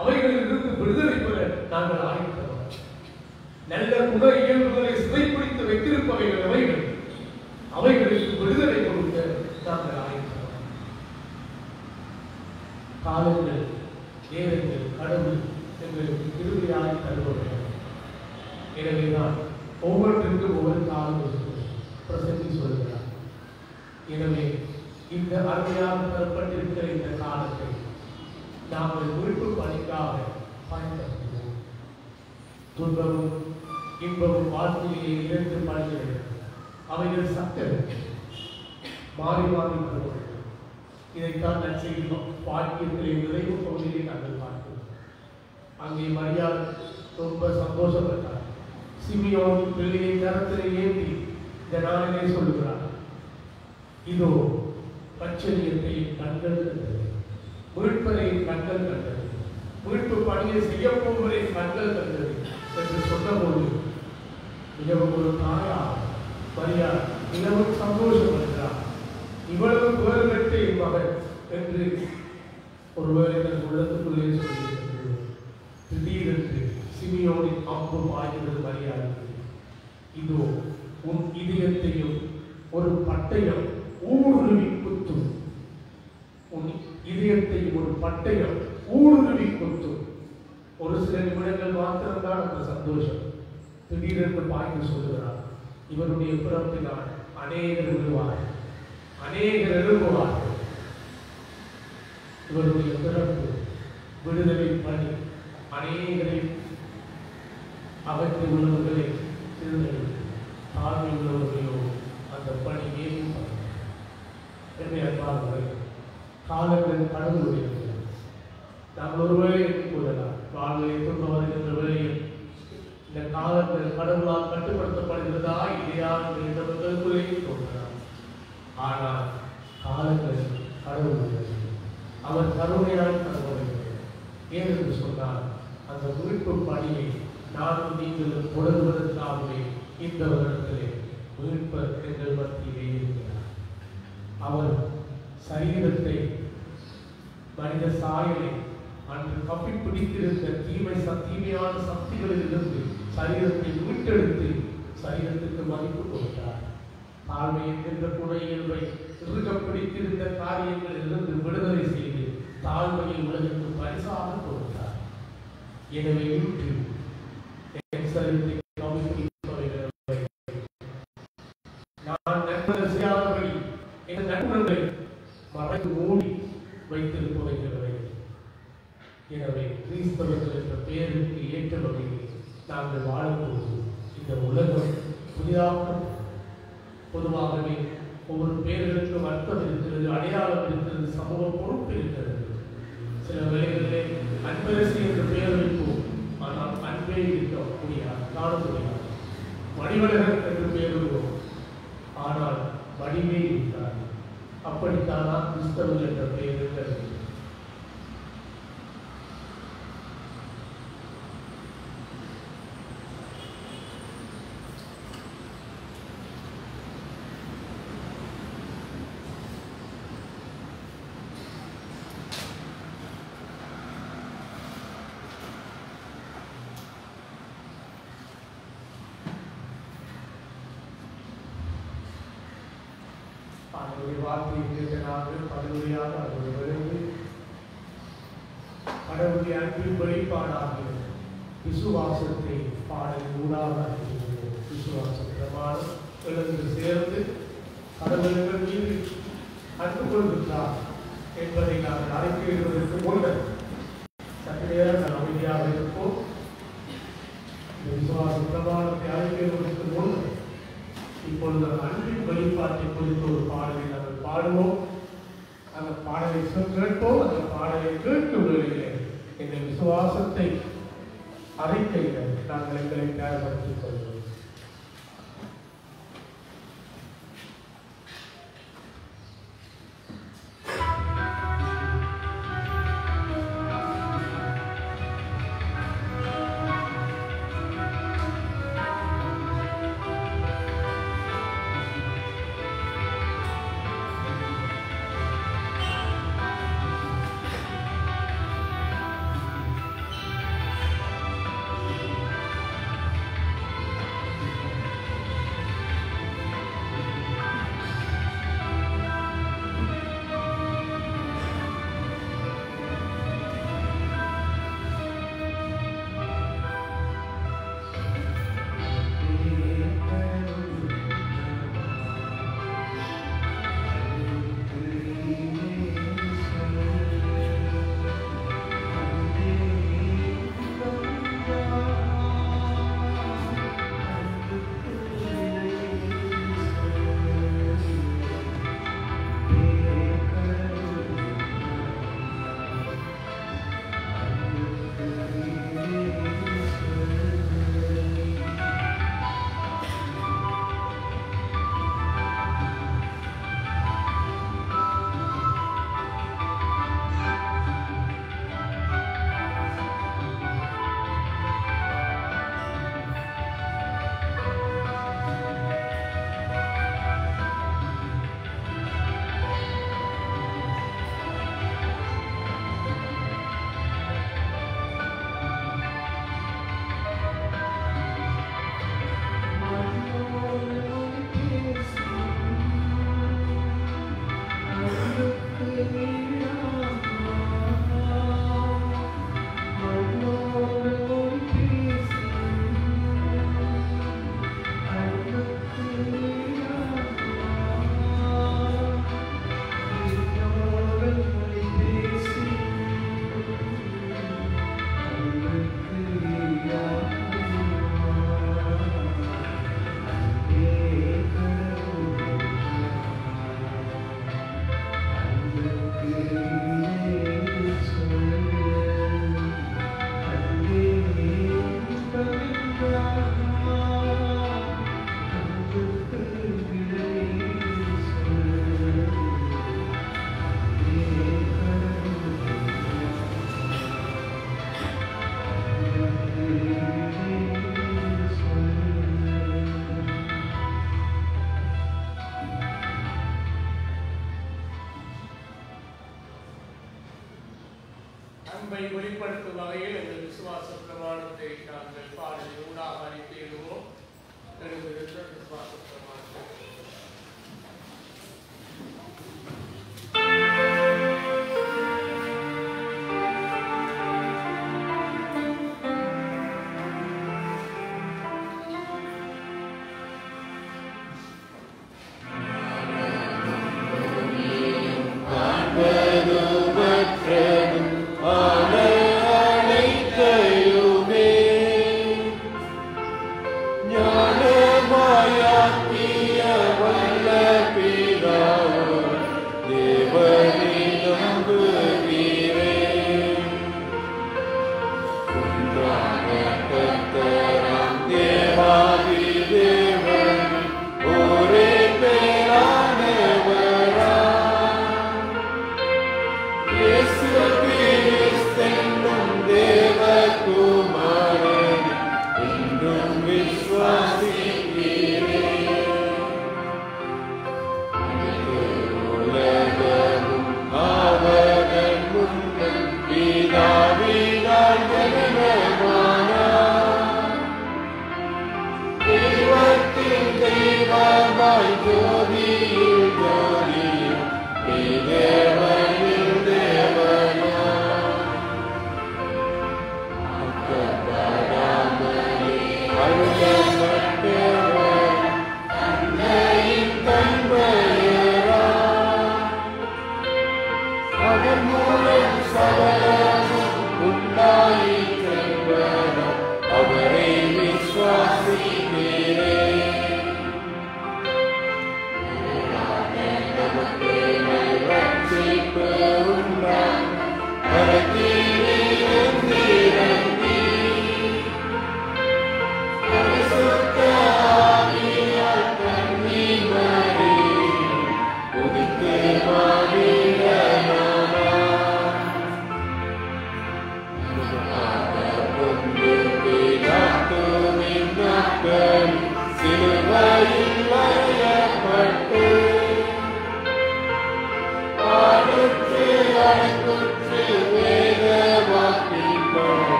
அவைகளிலிருந்து விடுதலை பெற நாங்கள் ஆரம்பித்தோம். நல்ல குண இயல்புகளை சிறைப்பிடித்து வைத்திருப்பவைகள் எவைகள், அவைகளுக்கு விடுதலை கொடுக்க நாங்கள் ஆரம்பித்தோம். காலங்கள், நேரங்கள், கடவுள் எங்களுக்கு திருவிழாய் தருபவர்கள். எனவேதான் ஒவ்வொன்றுக்கும் ஒவ்வொரு காலம் பிரசங்கி சொல்கிறார். எனவே இந்த அருமையாக தரப்பட்டிருக்கிற இந்த காலத்தை நாங்கள் மீட்பு பணிக்காக பயன்படுத்துவோம். துன்பமும் இன்பமும் வாழ்க்கையிலே இரண்டு பணிகள், அவைகள் சட்டங்கள். மாறி மாறி போகிறது. இதைத்தான் நற்செய்தி பாக்கியத்திலே நிறைவு பகுதியை நாங்கள் பார்க்கிறோம். அங்கே மரியாள் ரொம்ப சந்தோஷப்பட்டார். சிமியோன் பிள்ளையை கரத்திலே ஏந்தி இந்த நாளிலே சொல்லுகிறார், இதோ பச்சரியத்தை கண்கள் கண்டது, மீட்பரை கண்கள் கண்டது, மீட்பு பணியை செய்ய போவதை கண்கள் கண்டது என்று சொன்னபோது மிகவும் ஒரு தாயார் மரியாள் மிகவும் சந்தோஷப்படுகிறார். இவ்வளவு பேர்கட்டை மகன் என்று ஒருவேளை தன் உள்ளத்துக்குள்ளே சொல்லியிருக்கிறது. திடீரென்று சிமியோனின் அம்பு ஆகிறது மரியாதை. இதோ உன் இதயத்தையும் ஒரு பட்டயம் ஊடுருவி குத்தும், உன் இதயத்தையும் ஒரு பட்டயம் ஊடுருவி குத்தும். ஒரு சில நிமிடங்கள் மாத்திரம்தான் அந்த சந்தோஷம். திடீரென்று பாய்ந்து சொல்லுகிறார், இவருடைய பிறப்பினால் அநேகர் விழுவார்கள், அநேகர் எழுப்புவார்கள். இவருடைய பிறப்பு விடுதலை பணி அநேகரை அகற்றி உள்ளவர்களை திருநெல் தாழ்மை உள்ளவர்களோ அந்த பணி ஏதும் என்னை அன்பார்கள். காலங்கள் கடவுளுடையது. நாங்கள் ஒரு வேலையை கூறலாம், வாழ்வை துன்ப வருகின்ற வேலையில் இந்த காலங்கள் கடவுளால் கட்டுப்படுத்தப்படுகிறதா இல்லையா என்ற முதல்குள்ளே தோன்றலாம். ஆனால் காலங்கள் கடவுளுடையது. அவர் கருணையால் கடவுளுடையது. ஏனென்று சொன்னால் அந்த மீட்பு பணியை நானும் நீங்களும் தொடர்வதற்காகவே இந்த வருடத்திலே மீட்பர் எங்கள் மத்தியிலே இருக்கிறார். அவர் சரீரத்தை மனித சாயலை அன்று கப்பி பிடித்திருந்த தீமையான சக்திகளில் இருந்து சரீரத்தை மீட்டெடுத்து சரீரத்துக்கு மதிப்பு கொடுத்தார். தாழ்மை என்கின்ற கூட இயல்பை இறுக பிடித்திருந்த காரியங்களில் இருந்து விடுதலை செய்து தாழ்மையை உலகிற்கு பரிசாக கொடுத்தார். எனவே இன்று என் சரீரத்தை நான் நண்பர்கள் செய்யாதபடி என் நண்பர்களை மறைத்து மூடி வைத்திருப்பவைகளை, எனவே கிறிஸ்தவர்கள் என்ற பெயருக்கு ஏற்ற வகையில் நாங்கள் வாழப்போது இந்த உலகம் புதிதாக பொதுவாகவே ஒவ்வொரு பெயர்களுக்கும் அர்த்தம் இருக்கிறது, அடையாளம் இருக்கிறது, சமூக பொறுப்பு இருக்கிறது. சில வேளைகளிலே அன்பரசி என்ற பெயர் வைப்போம், ஆனால் அன்பே இருக்க முடியாது, காண முடியாது. மணிவழகன் என்று பெயர் விடுவோம், ஆனால் வடிவே இருக்காது. அப்படித்தானா கிறிஸ்தவர்கள் என்ற பெயர் இருக்கிறது. அவருடைய வார்த்தையை கேட்டனாக பல்வழியாக அவருடைய விளைவு கடவுளுடைய அன்பின் வெளிப்பாடாகிய விசுவாசத்தை பாடல் ஊடாக அறிவிக்கிறோம். விசுவாச பிரமாணம் எழுந்து சேர்ந்து கடவுள்கள் மீது அன்பு கொள்கின்றார் என்பதை நாங்கள் அறிக்கையிடுவதற்கு முன்னர் சற்று நேரம் அமைதியாக இருப்போம். இந்த விசுவாச பிரமாணத்தை அறிக்கையிடுவதற்கு முன்னர் இப்பொழுது அன்பின் வெளிப்பாட்டை குறித்த ஒரு பாடலை நாங்கள் பாடுவோம். அந்த பாடலை கேட்போம். அந்த பாடலை கேட்கும் வேளையிலே எங்கள் விசுவாசத்தை அறிக்கையிட நாங்கள் எங்களை தயார்படுத்திக் கொள்வோம். Thank அன்பை வெளிப்படுத்தும் வகையில் எங்கள் விசுவாச பிரமாணத்தை நாங்கள் பாடல் ஊடாக அறிக்கையிடுவோம். விசுவாச பிரமாணத்தை Amen.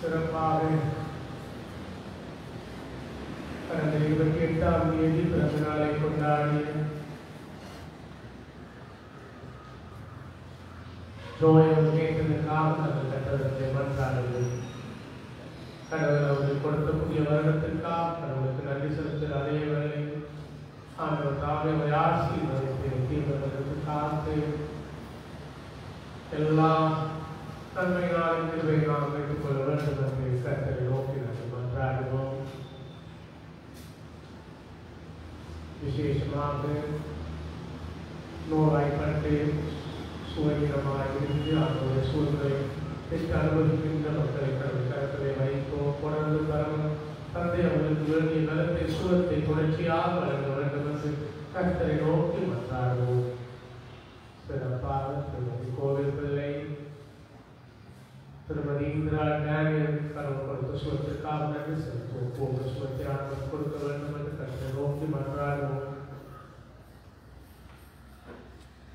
சிறப்பாக கடந்த 28ஆம் தேதி பிறந்த நாளை கொண்டாடிய ஜோயம் கேட்டதற்காக நாங்கள் கட்டடத்தை மன்றாடுங்கள். கடவுள் அவர்கள் கொடுத்த புதிய வருடத்திற்காக கடவுளுக்கு நன்றி செலுத்துகிற அதே வேளை ஆண்டவர் தாமே ஆசீர்வதித்து எல்லா நன்மைகளாலும் கிருபைகளாலும் வைத்துக் கொள்ள வேண்டும் என்று கர்த்தரை நோக்கி நாங்கள் மன்றாடுவோம். விசேஷமாக நோய்வாய்ப்பட்டு சுகவீனமாக இருந்து அவருடைய சூழ்நிலை பெற்று அனுபவிக்கின்ற மக்களை கருத்தரை வைத்தோம். தொடர்ந்து பரவும் தந்தை அவர்களுக்கு வேண்டிய நலத்தை சுகத்தை தொடர்ச்சியாக வழங்க வேண்டும் என்று கர்த்தரை நோக்கி மன்றாடுவோம். சிறப்பாக திருமதி கோவில் பிள்ளை, திருமதி இந்திரா டேனியல் கடவுள் கொடுத்த சுகத்திற்காக நன்றி செலுத்துவோம். ஒவ்வொரு சுகத்தை ஆண்டவர் கொடுக்க வேண்டும் என்று கர்த்தரை நோக்கி மன்றாடுவோம்.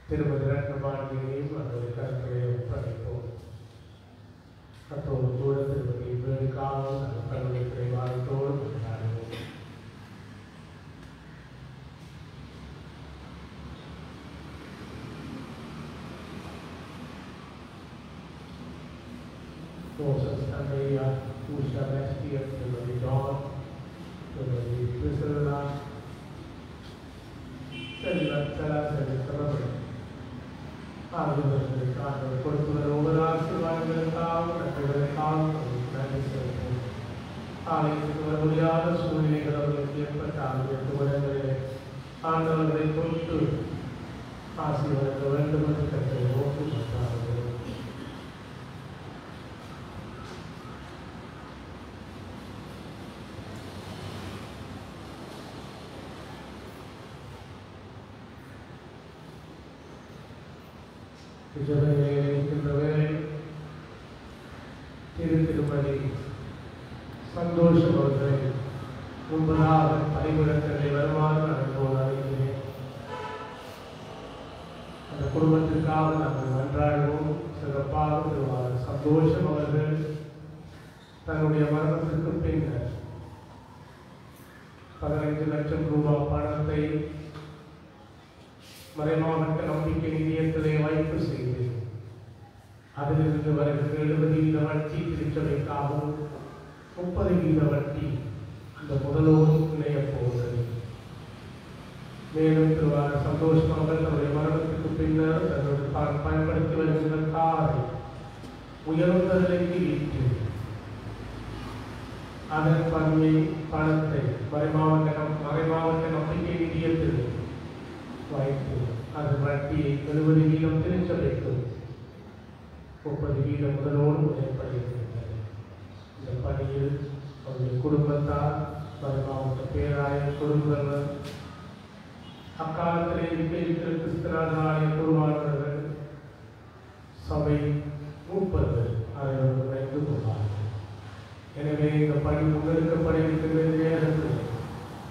திருமதி ரத்னபாண்டியையும் அவருடைய கருத்துரை ஒப்படைப்போம். அத்தோடு கூட திருமதி வேலுக்காகவும் அந்த கடவுளை குறைவாரத்தோடு கொண்டாடுவோம். Moses Andrea, Usha Mestia, திருமதி Dawn, திருமதி Priscilla, ஆகியவர்களுக்காக கொடுத்துள்ள ஒவ்வொரு ஆசீர்வாதங்களுக்காகவும் நன்றிகளுக்காகவும் நன்றி செலுத்துவோம். ஆலயத்துக்கு வர முடியாத சூழ்நிலைகள் அவர்களுக்கு ஏற்பட்ட ஆகிய இடங்களிலே ஆண்டவர்களை தொட்டு ஆசீர்வதிக்க வேண்டும் என்று கருத்தை நோக்கி மன்றாடுவோம். திருமதி சந்தோஷம் அவர்களை முன்பதாக பணிபுரத்தை வருமாறு அனுபவம் அறிகிறேன். அந்த குடும்பத்திற்காக நாங்கள் மன்றாடுவோம். சிறப்பாக திருவாளர் சந்தோஷம் அவர்கள் தன்னுடைய மரணத்திற்கு பின்னர் 15 லட்சம் ரூபாய் பணத்தை மறைமாவட்ட நம்பிக்கை நிதியத்திலே வைப்பு செய்து அதிலிருந்து வருகிற 70% வட்டி திருச்சபைக்காகவும் 30% வட்டி அந்த முதலோடு இணைய போகிறது. மேலும் திருவாளர் சந்தோஷம் அவர்கள் தன்னுடைய மரணத்துக்கு பின்னர் தன்னுடைய பயன்படுத்தி வருகின்ற காரை உயர்ந்த நிலைக்கு ஈட்டு அதன் பணத்தை மறைமாவட்ட நம்பிக்கை நிதியத்தில் வைத்து அது வட்டியை 70% திருச்சபைக்கும் 30% முதலோடு ஏற்படுகின்றது. இந்த பணியில் அவருடைய குடும்பத்தார் மாவட்ட பேராயர் குடும்பங்கள் அக்காலத்திலே இருக்கிற கிறிஸ்தனார் ஆலய குருவானவர்கள் சபை மூப்பர்கள் அதை வைத்து கொண்டார்கள். எனவே இந்த பணி முன்னெடுக்கப்பட்டிருக்கிற நேரத்தில்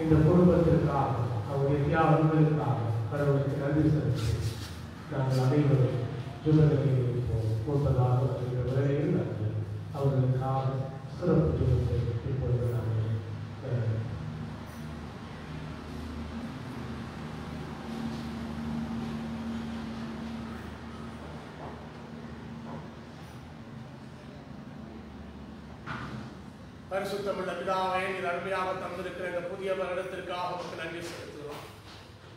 இந்த குடும்பத்திற்காக அவருடைய தியாகங்களுக்காக கடவுளுக்கு நன்றி செலுத்தி நாங்கள் அனைவரும் ஜுபநிலையில் இருப்போம். முன்பதாக வருகிற வேளையில் நாங்கள் அவர்களுக்காக சிறப்பு ஜுபத்தை இப்பொழுது நாங்கள் பரிசுத்தமுள்ள பிதாவே, நீர் அருமையாக தந்திருக்கிற இந்த புதிய வருடத்திற்காக உங்களுக்கு நன்றி செலுத்துகிறோம்.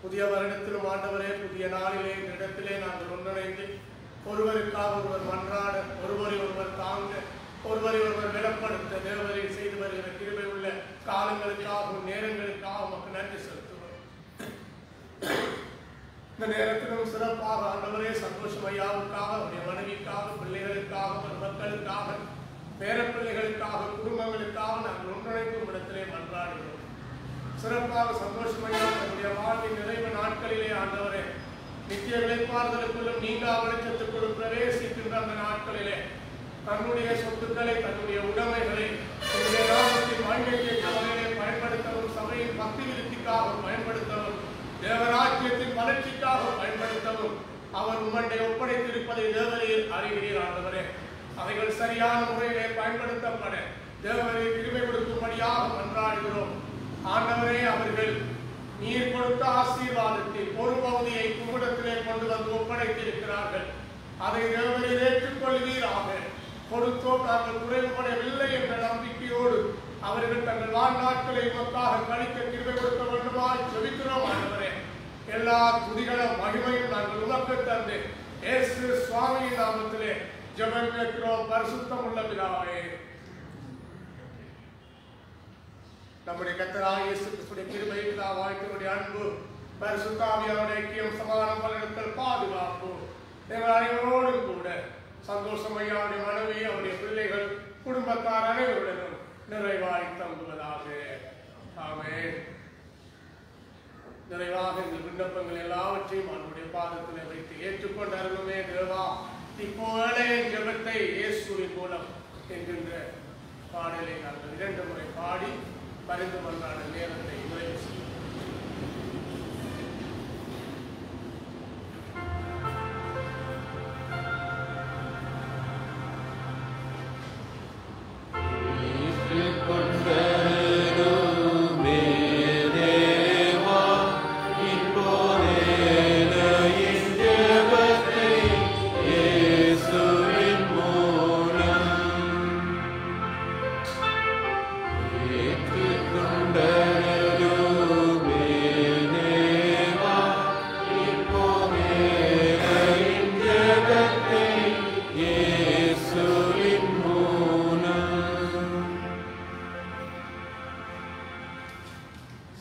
புதிய வருடத்திலும் ஆண்டவரே, புதிய நாளிலே இந்த இடத்திலே நாங்கள் ஒன்றிணைந்து ஒருவருக்காக ஒருவர் மன்றாட, ஒருவரை ஒருவர் தாங்க, ஒருவரை ஒருவர் விலப்படுத்த தேவரை செய்து வருகிற கிருபை உள்ள காலங்களுக்காகவும் நேரங்களுக்காக உங்களுக்கு நன்றி செலுத்துகிறோம். இந்த நேரத்திலும் சிறப்பாக ஆண்டவரே சந்தோஷம் ஐயாவுக்காக, அவருடைய மனைவிக்காக, பிள்ளைகளுக்காக, மக்களுக்காக, பேரப்பிள்ளைகளுக்காக, குடும்பங்களுக்காக நாங்கள் ஒன்றிணைக்கும் இடத்திலே மன்றாடுகிறோம். சிறப்பாக சந்தோஷமையா தன்னுடைய வாழ்வின் நிறைவு நாட்களிலே ஆண்டவரே, நித்திய விளைப்பாறுதலுக்குள்ளும் நீங்கா வெளிச்சத்துக்குள்ளும் பிரவேசிக்கின்ற அந்த நாட்களிலே தன்னுடைய சொத்துக்களை, தன்னுடைய உடைமைகளை தன்னுடைய நாமத்தின் வாழ்க்கைக்கு வகையிலே பயன்படுத்தவும், சபையின் பக்தி விருத்திக்காக பயன்படுத்தவும், தேவராஜ்யத்தின் வளர்ச்சிக்காக பயன்படுத்தவும் அவர் உம்மண்டை ஒப்படைத்திருப்பதை தேவரையில் அறிகிறீர் ஆண்டவரே. அவைகள் சரியான முறையிலே பயன்படுத்தப்பட தேவனை கிருபை கொடுக்கும்படியாக மன்றாடுகிறோம். ஆண்டவரே, அவர்கள் நீர் கொடுத்த ஆசீர்வாதத்தில் ஒரு பகுதியை கும்பிடத்திலே கொண்டு வந்து ஒப்படைத்திருக்கிறார்கள். அதை தேவனை ஏற்றுக்கொள்வீராக. கொடுத்தோம் நாங்கள் குறைவுபடவில்லை என்ற நம்பிக்கையோடு அவர்கள் தங்கள் வாழ்நாட்களை உமக்காக கழிக்க கிருபை கொடுக்க வேண்டுமாய் ஜெபிக்கிறோம். ஆண்டவரே, எல்லா துதிகளும் மகிமையும் நாங்கள் உமக்கு தந்து இயேசு சுவாமியின் நாமத்திலே ஜெபம் கேட்கிறோம். பரிசுத்தம் உள்ள பிதாவே. நம்முடைய கர்த்தராகிய இயேசு கிறிஸ்துவின் கிருபை, பிதாவாகிய அன்பு, பரிசுத்த ஆவியானவருடைய ஐக்கியம், சமாதானம், பலனிடத்தில் பாதுகாப்பு எங்கள் அனைவரோடும் கூட சந்தோஷம் ஐயாவுடைய மனைவி, அவருடைய பிள்ளைகள், குடும்பத்தார் அனைவருடனும் நிறைவாய் தங்குவதாக. ஆமென். நிறைவாக எங்கள் விண்ணப்பங்கள் எல்லாவற்றையும் அவருடைய பாதத்தில் வைத்து ஏற்றுக்கொண்டு அருளுமே தேவா. இப்போதே ஜெபத்தை இயேசுவின் மூலம் என்கின்ற பாடலை நாங்கள் 2 முறை பாடி பரிந்து கொண்டாட நேரத்தை நிறைவு செய்யும்.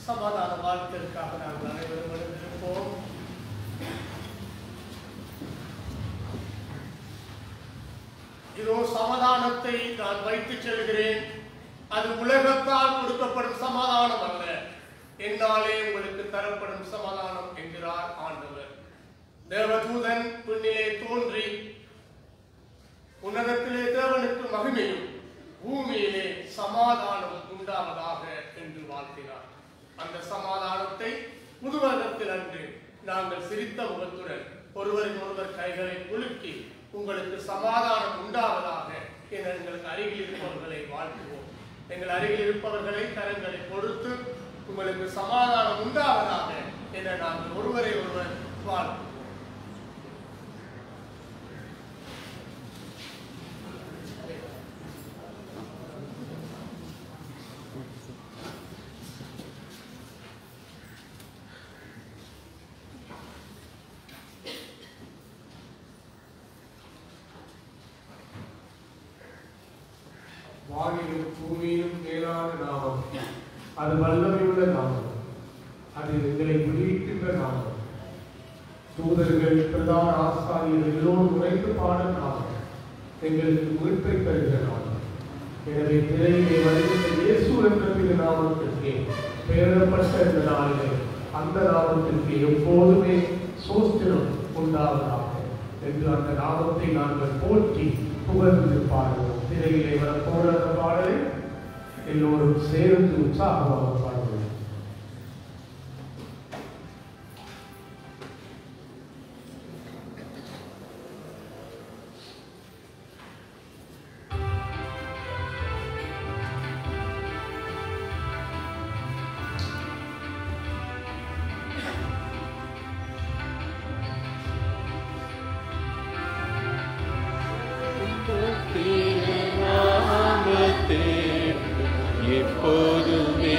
சமாதான வாழ்த்திற்காக நாங்கள் அனைவரும் எழுந்திருப்போம். இதோ சமாதானத்தை நான் வைத்துச் செல்கிறேன். அது உலகத்தால் கொடுக்கப்படும் சமாதானம் அல்ல, என்னாலே உங்களுக்கு தரப்படும் சமாதானம் என்கிறார் ஆண்டவர். தேவதூதன் பின்னிலே தோன்றி உன்னதத்திலே தேவனுக்கு மகிமையும் பூமியிலே சமாதானம் உண்டாவதாக என்று வாழ்த்தினார். அந்த சமாதானத்தை புதுவருடத்தில் அன்று நாங்கள் சிரித்த முகத்துடன் ஒருவரின் ஒருவர் கைகளை குலுக்கி உங்களுக்கு சமாதானம் உண்டாவதாக என எங்களுக்கு அருகில் இருப்பவர்களை வாழ்த்துவோம். எங்கள் அருகில் இருப்பவர்களை கரங்களை கொடுத்து உங்களுக்கு சமாதானம் உண்டாவதாக என நாங்கள் ஒருவரை ஒருவர் வாழ்த்துவோம். வானிலும் பூமியிலும் மேலான நாமம், அது வல்லமையுள்ள நாமம், அது எங்களை விடுவிக்கின்ற நாமம். தூதர்கள், பிரதான ஆசாரியர்கள் எல்லோரும் உரைத்து பாடும் நாமம், எங்களுக்கு மீட்பை தருகிற நாமம். எனவே திரையிலே வருகின்ற இயேசு என்ற திரு நாமத்திற்கு பெயரிடப்பட்ட இந்த நாளிலே அந்த நாமத்திற்கு எப்போதுமே சோஸ்திரம் உண்டாவதாக என்று அந்த நாமத்தை நாங்கள் போற்றி புகழ்ந்து பாடுவோம். திரையிலே வரப்போற அந்த பாடலை எல்லோரும் சேர்ந்து உற்சாகமாக பாடுவோம். எப்போதுமே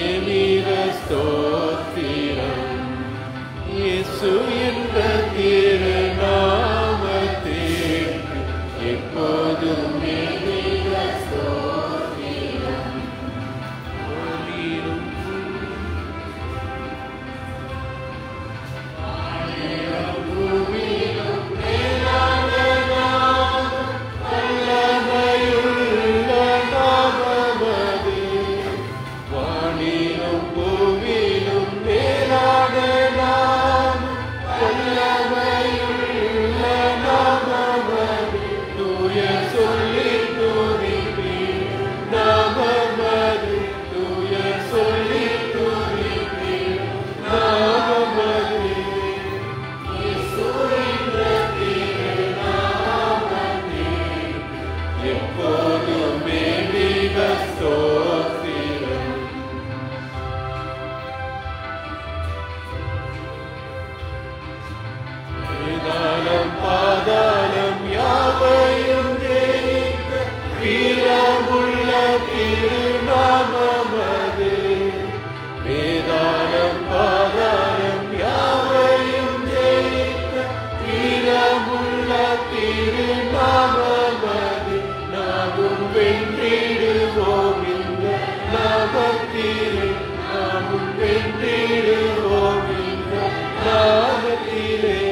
வென்றிடுவோம் இந்த நாமத்திலே நாமும் வென்றிடுவோம் இந்த நாமத்திலே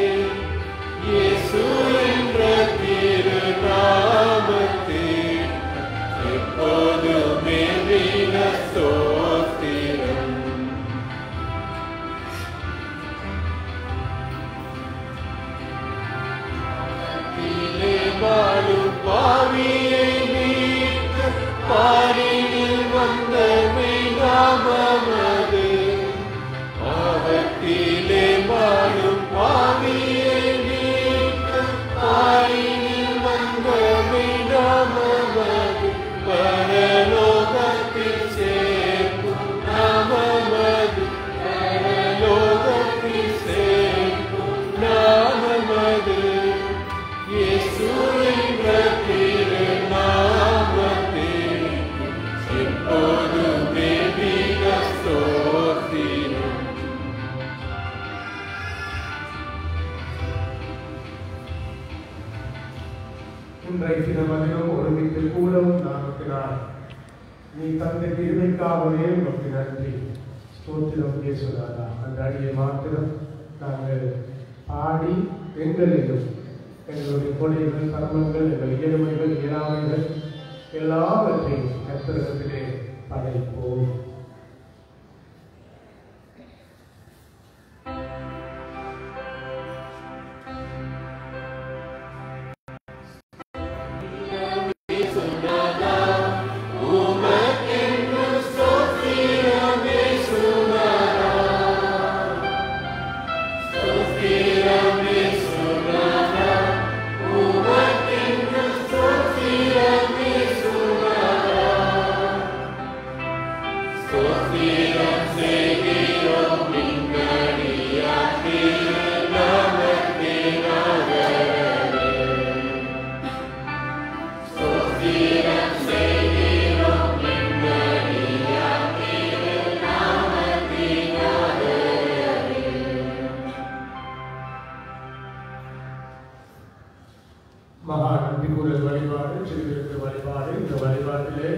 இயேசு என்ற திருநாமத்தில் எப்போதுமே வீண ஸ்தோத்திரம். வாழும் பாவியை மீட்க பாரினில் வந்த மெய்நாமமது. பாவத்திலே வாழும் பாவியை மீட்க பாரினில் வந்த மெய்நாமமது. பரலோகத்தில் சேர்க்கும் நாமமது. பரலோகத்தில் சேர்க்கும் நாமமது. இயேசு என்ற திருநாமத்தில் எப்போதுமே வீண ஸ்தோத்திரம். இன்றைக்கு நமதிலும் ஒருமித்து கூடவும் நாமத்தினால் நீ தந்த கிருபைக்காகவே உமக்கு நன்றி. ஸ்தோத்திரம் இயேசுநாதா. அந்த அடியை மாத்திரம் நாங்கள் பாடி எங்களிலும் எங்களுடைய கொடைகள், கர்மங்கள், எங்கள் இயலுமைகள், இயலாமைகள் எல்லாவற்றையும் கர்த்தரிடத்திலே படைப்போம். மகா நன்றி கூறல் வழிபாடு, சிறுவிருத்த வழிபாடு. இந்த வழிபாட்டிலே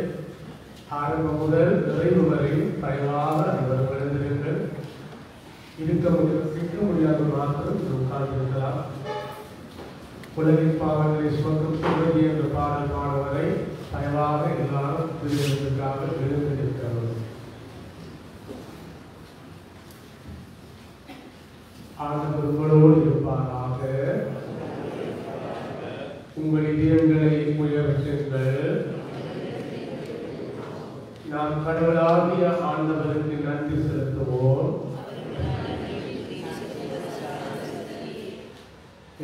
ஆரம்பம் முதல் நிறைவு வரை பயனாக அனைவரும் எழுந்திருங்கள். இருக்க முடியாத மாத்திரம் உட்கார்ந்திருக்கலாம். உலகின் பாவங்களை சுமக்கும் சுமதி என்ற பாடல் பாடுவதை பயனாக எல்லாரும் திருவிழாவுக்காக எழுந்திருக்கிறார்கள். ஆண்டவர் உங்களோடு இருப்பாராக. உங்கள் இதயங்களை உயர்த்துங்கள். நாம் கடவுளாகிய ஆண்டவருக்கு நன்றி செலுத்துவோம்.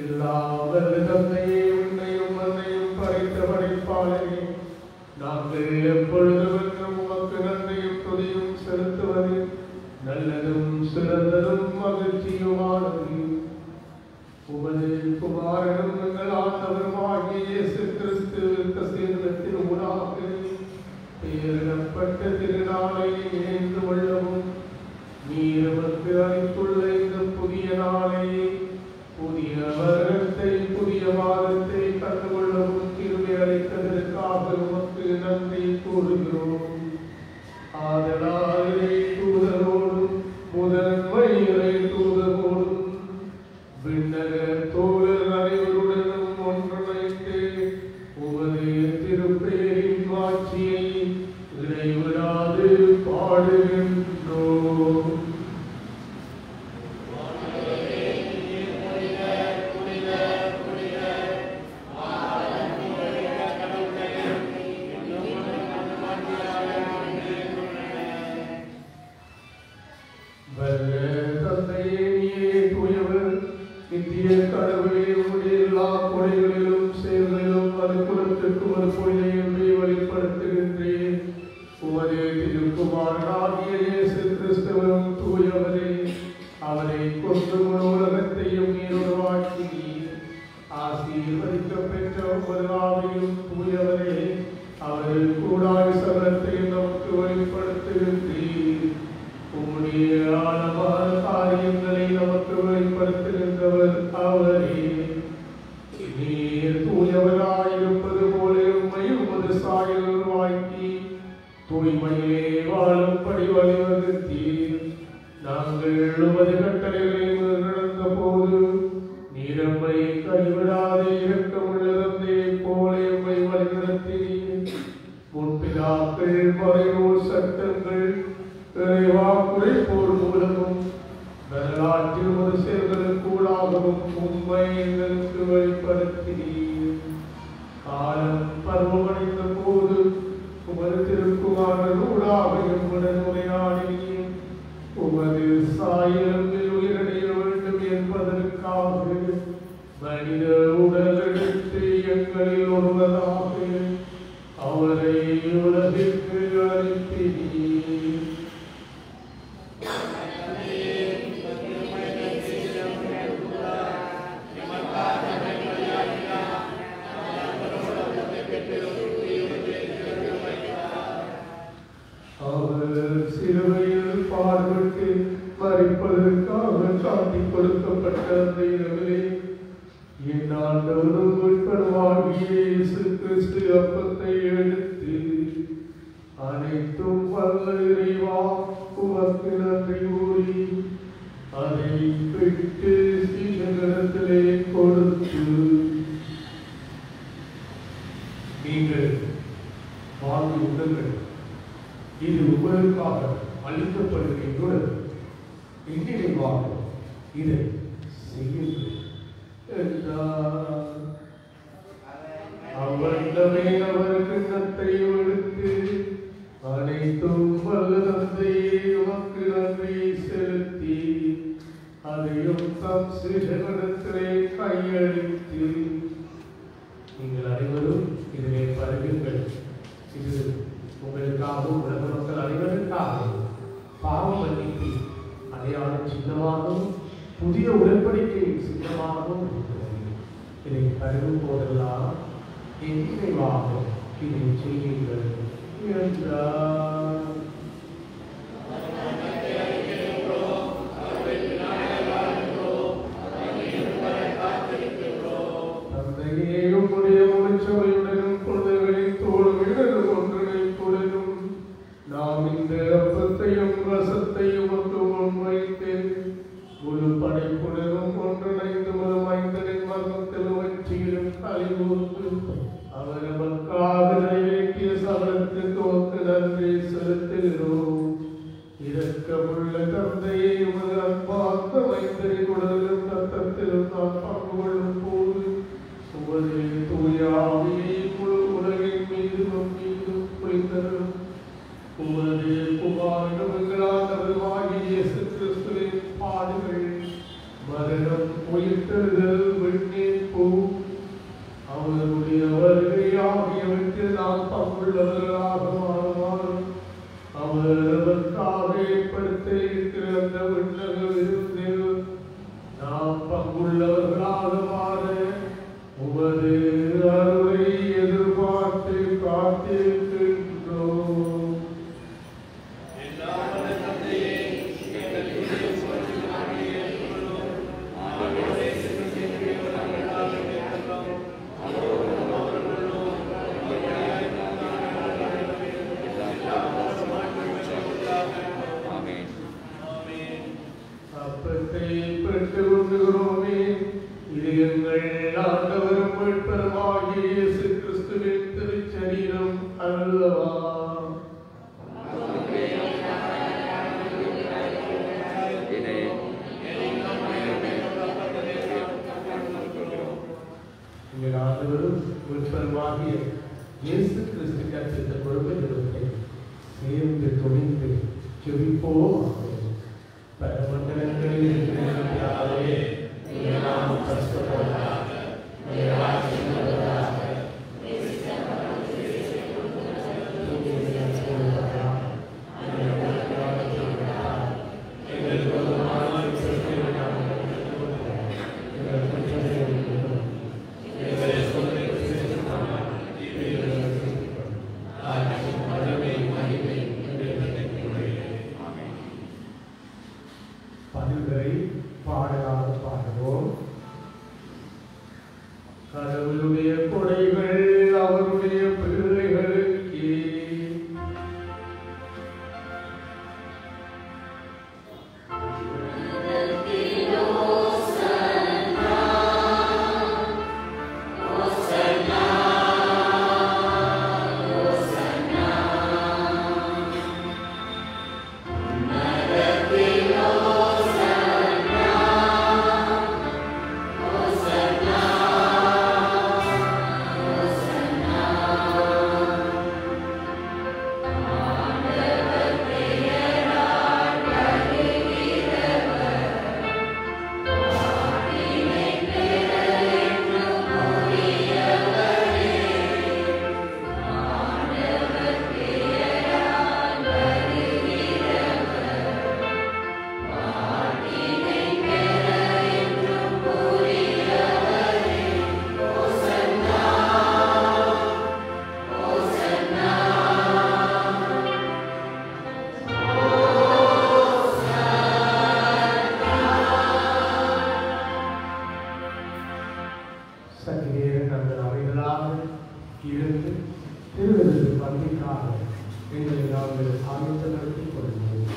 எல்லா தந்தையே, உன்னையும் மண்ணையும் படைத்த படைப்பாளரே, நாங்கள் எப்பொழுதும் உமக்கு நன்றியும் துதியும் செலுத்துவது நல்லதும் சிறந்ததும் மகிழ்ச்சியுமானது. உமது குமாரனும் எங்கள் ஆண்டவருமாகிய இயேசு கிறிஸ்துவிற்கு சேர்ந்தத்தின் ஊடாக பேரிடப்பட்ட திருநாளை இணைந்து கொள்ளவும் நீர் நமக்கு அளித்துள்ள இந்த புதிய நாளை, புதிய வருடத்தை, புதிய மாதத்தை கண்டுகொள்ளவும் கிருபை அளித்ததற்காக உமக்கு நன்றி கூறுகிறோம். ஆதலால் தூதரோடும் முதன்மை தூதரோடும் விண்ணக தோழர் அனைவருடனும் ஒன்றிணைந்து உமது திருப்பெயரின் மாட்சியை இடைவிடாது பாடுகின்றோம். தந்தையே, நீயே தூயவர், நித்திய கடவுளே, உடைய எல்லா கொடைகளிலும் செயல்களிலும் அது குலத்திற்கும் அது பொய்யை வெளிப்படுத்துகின்றேன். உமது திருக்குமாரனாகிய இயேசு கிறிஸ்துவும் தூயவரே, அவரை கொண்டு உலகத்தையும் நீருருவாக்கி ஆசீர்வதிக்க பெற்ற உமது ஆவியும் தூயவரே, அவர் கூடாய் சகலத்தை நமக்கு வெளிப்படுத்துகின்றீர். உம்முடைய ஆழமான காரியங்களை நமக்கு வெளிப்படுத்துகின்றவர் அவரே. நீர் தூயவராயிருப்பது போல உம்மை உமது சாயல் உருவாக்கி வினாக்கள் மறைநூல் சட்டங்கள் இறைவா குறைப்போர் மூலமும் வரலாற்றில் ஒரு செயல்களுக்கூடாகவும் உண்மை எங்களுக்கு வெளிப்படுத்தினீர். காலம் பருவமடைந்த போது உமது திருக்குமாரனூடாக எம்முடன் உரையாடினீர். உமது சாயலில் உயிரடைய வேண்டும் என்பதற்காக மனித உடல் எடுத்து எங்களில் ஒருவராக அவரை உலகிற்கு அனுப்பினீர். அவர் சிலுவையில் பாடுபட்டு மரிப்பதற்காக காட்டிக் கொடுக்கப்பட்ட அந்த இரவிலே என் ஆண்டவரும் உட்படுவாகிய இயேசு கிறிஸ்து அப்பத்தை எடுத்து அனைத்தும் வல்ல இறைவா உமக்கு நன்றி கூறி அதை பிட்டு சீடர்களிடத்திலே கொடுத்து, நீங்கள் வாங்கி உண்ணுங்கள், இது உங்களுக்காக அளிக்கப்படுகின்ற நினைவாக இதை செய்யுங்கள் என்றார். அவரிடமே அவர் கிண்ணத்தை எடுத்து அனைத்தும் வல்ல தந்தையே உமக்கு நன்றி செலுத்தி அதையும் தம் சீடர்களிடத்திலே கையளித்து, நீங்கள் அனைவரும் இதனை பருகுங்கள், இது உங்களுக்காகவும் உலக மக்கள் அனைவருக்காகவும் பாவ மன்னிப்பு அடையாள சின்னமாகவும் புதிய உடன்படிக்கையின் சின்னமாகவும் இருக்கிறது. இதை பருகும் போதெல்லாம் என் நினைவாக இதை செய்யுங்கள் என்றார். தந்தையே உம்முடைய முழுச்சபையுடனும் குழந்தைகளின் தோளுடன் ஒன்றிணைப்புடனும் நாம் இந்த அப்பத்தையும் ரசத்தையும் முன்வைத்து முழு படைப்புடனும் ஒன்றிணைந்து மைந்தனின் மரணத்திலும் வெற்றியிலும் களிகூர்ந்து அவர் நமக்காக நிறைவேற்றிய சபலத்து தோற்கு நன்றி செலுத்துகிறோம். இரக்கமுள்ள தந்தையை உமது அன்பார்ந்த மைந்தனின் உடலிலும் ரத்தத்திலும் நாம் பங்கு கொள்ளும் போது உமது தூய ஆவியை முழு உலகின் மீதும் மீதும் பொழிந்தரும். உமது குமாரனவர்களானவருமாகிய இயேசு கிறிஸ்துவின் பாடுகள், மரணம், உயிர்த்தெழுதல், விண்ணேற்பு, அவருடைய வருகை ஆகியவற்றில் நாம் பங்குள்ளவர்களாக மாறுமாறும் அவர் நமக்காக ஏற்படுத்த இருக்கிற அந்த விண்ணக விருந்தில் நாம் பங்குள்ளவர்களாக மாற உமது அருளை எதிர்பார்த்து காத்திருக்கின்றோம். அப்பத்தை பெற்று கொண்டுகிறோமே, இது எங்கள் ஆண்டவரும் மீட்பருமாகிய இயேசு கிறிஸ்துவின் திருச்சரீரம் அல்லவா? எங்கள் ஆண்டவரும் மீட்பருமாகிய இயேசு கிறிஸ்து கற்பித்த பொறுமை நிறுவனத்தை சேர்ந்து துணிந்து செவிப்போம். பரமண்டலங்களில் இருக்கிற பிதாவே, உம்முடைய நாமம் பரிசுத்தப்படுவதாக, உம்முடைய ராஜ்யம் வருவதாக, பதில்களை பாடலாக பாடுவோம். கடவுள் திருவிருந்து பந்திக்காக எங்களை நாங்கள் ஆயத்தப்படுத்திக் கொள்வோம்.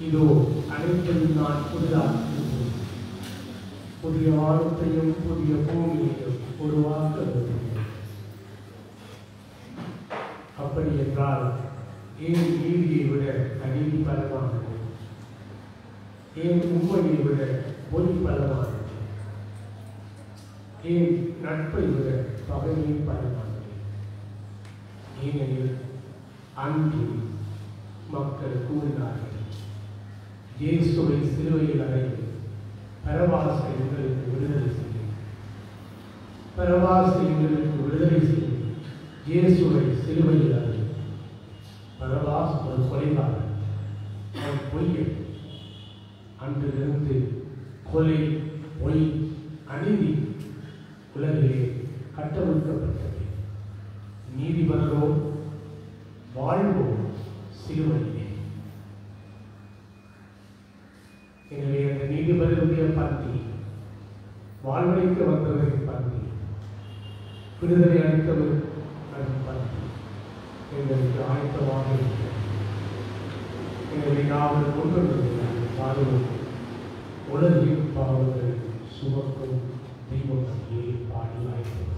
இதோ அனைத்தையும் நான் புதிதாக்குகிறேன். புதிய வானத்தையும் புதிய பூமியையும் உருவாக்க விரும்புகிறேன். அப்படி என்றால் ஏன் நீதியை விட அநீதி பலமானது? ஏன் உண்மையை விட பொய் பலமானது? ஏன் நட்பை விட பகைமை பலமானது? ஏனெனில் அன்று மக்கள் கூறினார்கள், இயேசுவை சிலுவையில் அறைந்து பரபாச எங்களுக்கு விடுதலை செய்யும், பரபாச எங்களுக்கு விடுதலை செய்யும், இயேசுவை சிலுவையில் அறைந்து. பரபாஸ் ஒரு கொலைகாரன், அவன் பொய்யன். அன்றிலிருந்து கொலை, பொய், அநீதி உலகிலே கட்டவிழ்க்கப்பட்டது. நீதிபதிகளோடு வாழ்வோம் சிலுவையிலே. எனவே அந்த நீதிபதிகளுடைய பந்தி, வாழ்வடைக்க வந்தவரின் பந்தி, விடுதலை அளித்தவர் பந்தி எங்களுக்கு ஆயத்தமாக இருக்கிறது. எனவே நாங்கள் கொண்டு பாடுவோம். உலகின் பாவங்கள் சுமக்கும் தெய்வத்தையே பாடலாயிருக்கிறது.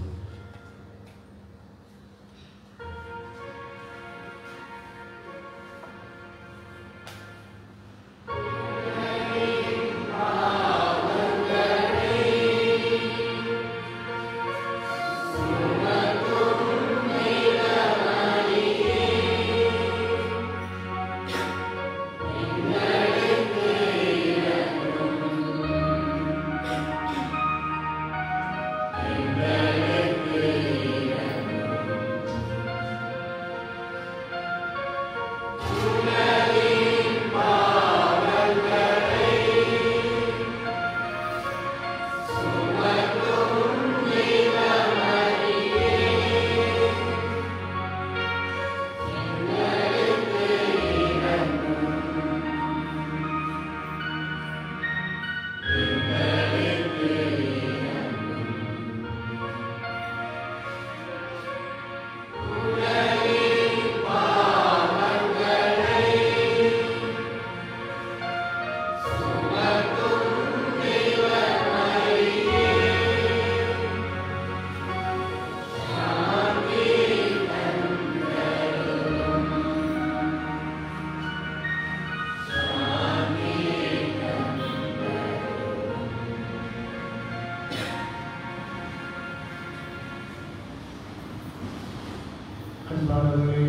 அன்பானவர்களே,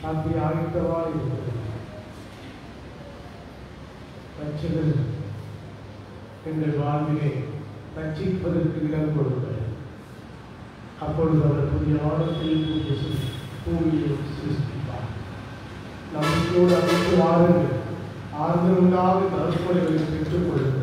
அப்படி ஆயத்தமாக இருக்கிறது. ரட்சகர் எங்கள் வாழ்விலே ரட்சிப்பதற்கு இடம் கொடுங்கள். அப்பொழுது அவர் புதிய வானத்தையும் புதிய பூமியை சிருஷ்டிப்பார். நம்பிக்கையோடு அனைத்து வாருங்கள், ஆறுதலுண்டாக நற்பொழிகளை பெற்றுக் கொள்ளுங்கள்.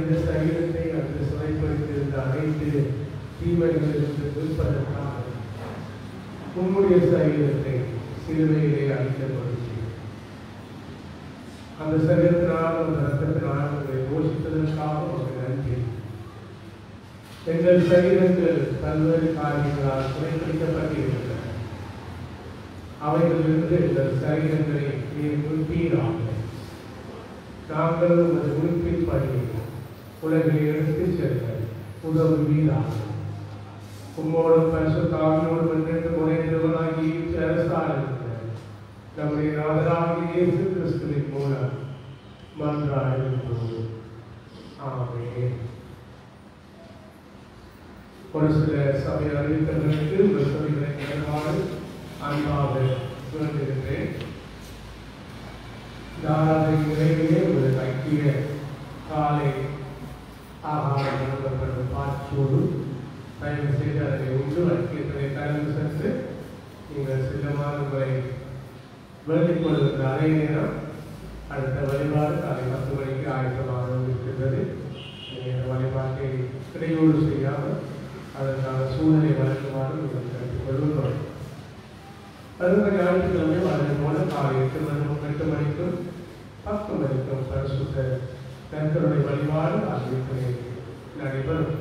இந்த சரீரத்தை அந்த சிறைப்படுத்தியிருந்த அனைத்து தீமைகளிலிருந்து விடுப்பதற்காக உம்முடைய சரீரத்தை சிலுவையிலே அளிக்கப்படுத்தி அந்த சரீரத்தினால் அந்த ரத்தத்தினால் உங்களை போஷித்ததற்காக ஒரு நன்றி. எங்கள் சரீரங்கள் பல்வேறு காரியங்களால் குறைப்பிடிக்கப்பட்டிருக்கின்றன. அவைகளிலிருந்து எங்கள் சரீரங்களை நீர் முற்பீராக நாங்களும் உமது உறுப்பின் படி உலகில் எடுத்துச் செல்ல உதவுவீராக. உம்மோடும் பரிசுத்தாவியோடும் என்றென்று ஒரே நிறுவனாகி அரசாளுகிற நம்முடைய நாதராகிய இயேசு கிறிஸ்துவின் மூலம் மன்றாடுகிறோம். ஆமென். ஒரு சில சபை அறிவித்தவர்களுக்கு உங்கள் சபைகளை நேர்மாறு அன்பாக வேண்டுகின்றேன். தாராள நிறைவிலே ஒரு ஐக்கிய காலை ஆகாரம் வழங்கப்படும் பாட்சியோடு தயவு செய்து அதனை உண்டு ஐக்கியத்தை கலந்து சென்று நீங்கள் சின்னமான உங்களை வேண்டிக் கொள்கின்ற அதே நேரம் அடுத்த வழிபாடு காலை 10 மணிக்கு ஆயத்தமாக இருக்கின்றது. இந்த வழிபாட்டை இடையூறு செய்யாமல் அதற்கான சூழலை வழங்குமாறு நீங்கள் கேட்டுக் கொள்கின்றோம். அடுத்த ஞாயிற்றுக்கிழமை அதன் மூலம் காலை 8 மணிக்கும் 10 மணிக்கும் பரிசுத்த கர்த்தருடைய வழிபாடு ஆகியவை நடைபெறும்.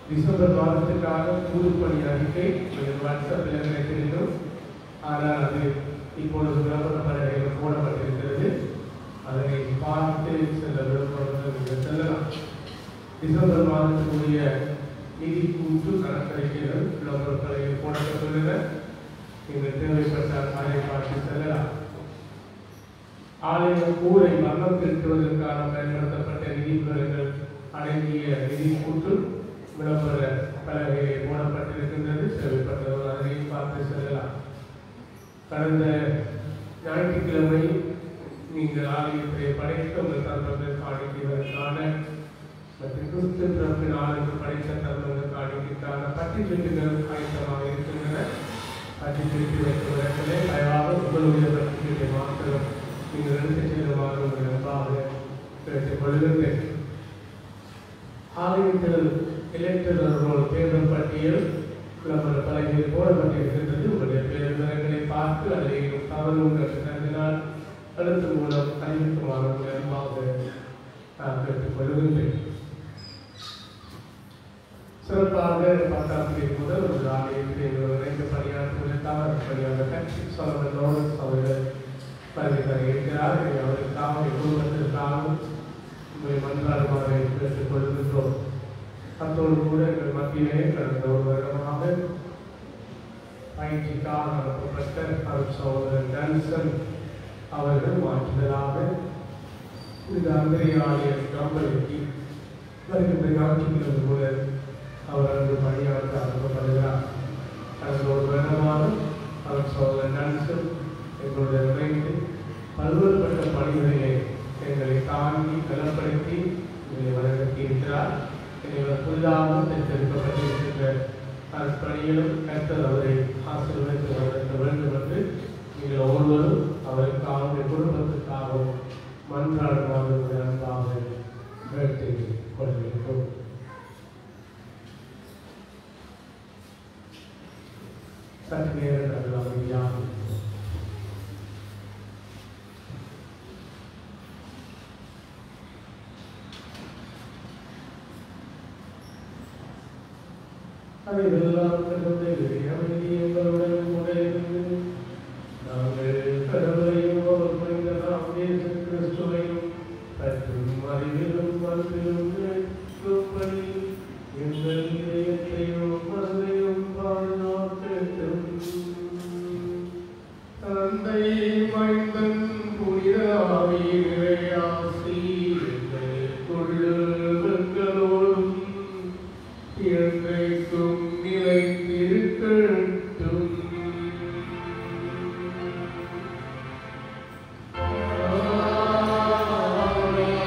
டிசம்பர் மாதத்திற்காக கூறுப்பணி அறிக்கை வாட்ஸ்அப்பில் கிடைத்திருக்கும். ஆனால் அது இப்பொழுது விளம்பரப்படையில் போடப்பட்டிருக்கிறது. அதனை பார்த்து செல்ல விரும்புவர்கள் செல்லலாம். டிசம்பர் மாதத்தினுடைய நிதி கூட்டு கணக்கறிக்கைகள் விளம்பரப்படையில் போடப்பட்டுள்ளன. நீங்கள் தேவைப்பட்டால் அதை பார்த்து செல்லலாம். ஆலய கூரை வண்ணம் திருத்துவதற்கான பயன்படுத்தப்பட்ட நிதிகள் அடங்கிய நிதி கூட்டு விளம்பர பலகையை போடப்பட்டிருக்கின்றது. தேவைப்பட்டவர்கள் அதனை பார்த்து செல்லலாம். கடந்த ஞாயிற்றுக்கிழமை நீங்கள் ஆலயத்தை படைத்த உங்கள் தர்மங்கள் காணிக்கைகளுக்கான மற்றும் கிறிஸ்து பிறப்பு நாளுக்கு படைத்த தர்மங்கள் காணிக்கைக்கான பட்டி செட்டுகள் ஆயத்தமாக இருக்கின்றன. பட்டி செட்டு வைப்பதற்கே தயவாக உங்களுடைய பட்டியலை மாத்திரம் நீங்கள் எடுத்துச் செல்லுமாறு உங்கள் அன்பாக கேட்டுக் கொள்கின்றேன். ஆலயத்தில் இளைஞர்கள் தேர்தல் பட்டியல் விளம்பர பலகையில் போடப்பட்டிருக்கின்றது. உங்களுடைய பேருந்தங்களை பார்த்து அதை தவறு உங்களுக்கு கருதினால் கருத்து மூலம் அறிவிக்குமாறு உங்கள் அன்பாக நான் கேட்டுக் கொள்கின்றேன். சிறப்பாக 10ஆம் தேதி முதல் ஒரு ஆலயத்தில் இணைந்து பணியாற்றுவதற்காக பணியாளர் கட்சி சொல்லவர்களோடு அவர்கள் பணிகளை இருக்கிறார். அவருக்காக குடும்பத்திற்காகவும் உங்களை மன்றாடுமாறு கேட்டுக் கொள்கின்றோம். அத்தோடு கூட எங்கள் மத்தியிலே கடந்த ஒரு வருடமாக பயிற்சிக்காக அனுப்பப்பட்ட சகோதரர் டான்சன் அவர்கள் மாற்றுதலாக இந்த அந்திரியாலய கம்பெனிக்கு வருகின்ற ஞாயிற்றுக்கிழமை முதல் அவர் அங்கு பணியாற்ற அனுப்பப்படுகிறார். கடந்த ஒரு வருடமாக அவர் சகோதரர் டான்சன் எங்களுடைய இணைந்து பல்வேறுபட்ட பணிகளிலே எங்களை தாங்கி பலப்படுத்தி எங்களை வழங்கியிருக்கிறார். எங்கள் புதிதாக தேர்ந்தெடுக்கப்பட்டிருக்கின்ற பணியிலும் கர்த்தர் அவரை ஆசீர்வதித்து வழங்க வேண்டும் என்று நீங்கள் ஒவ்வொருவரும் அவருக்காகவும் குடும்பத்திற்காகவும் மன்றாடுமாறு அன்பாக கேட்டுக் கொள்கிறோம். சற்று நேரம் அமைதியாக அதையெல்லாம் கடவுளை எங்களுடன் உடையது. நாங்கள் கடவுளையும் அவர் புனிதராம் இயேசு கிறிஸ்துவையும் பற்றும் அறிவிலும் அன்பிலும் ஏற்றும்படி எங்கள் இதயத்தையும் மனதையும் பாதுகாக்கட்டும். தந்தை மைந்தன் புனித ஆவியினுடைய ஆசி எங்களோடும் என்றைக்கும் நிலைத்திருக்கட்டும். ஆமென்.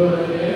சுரனே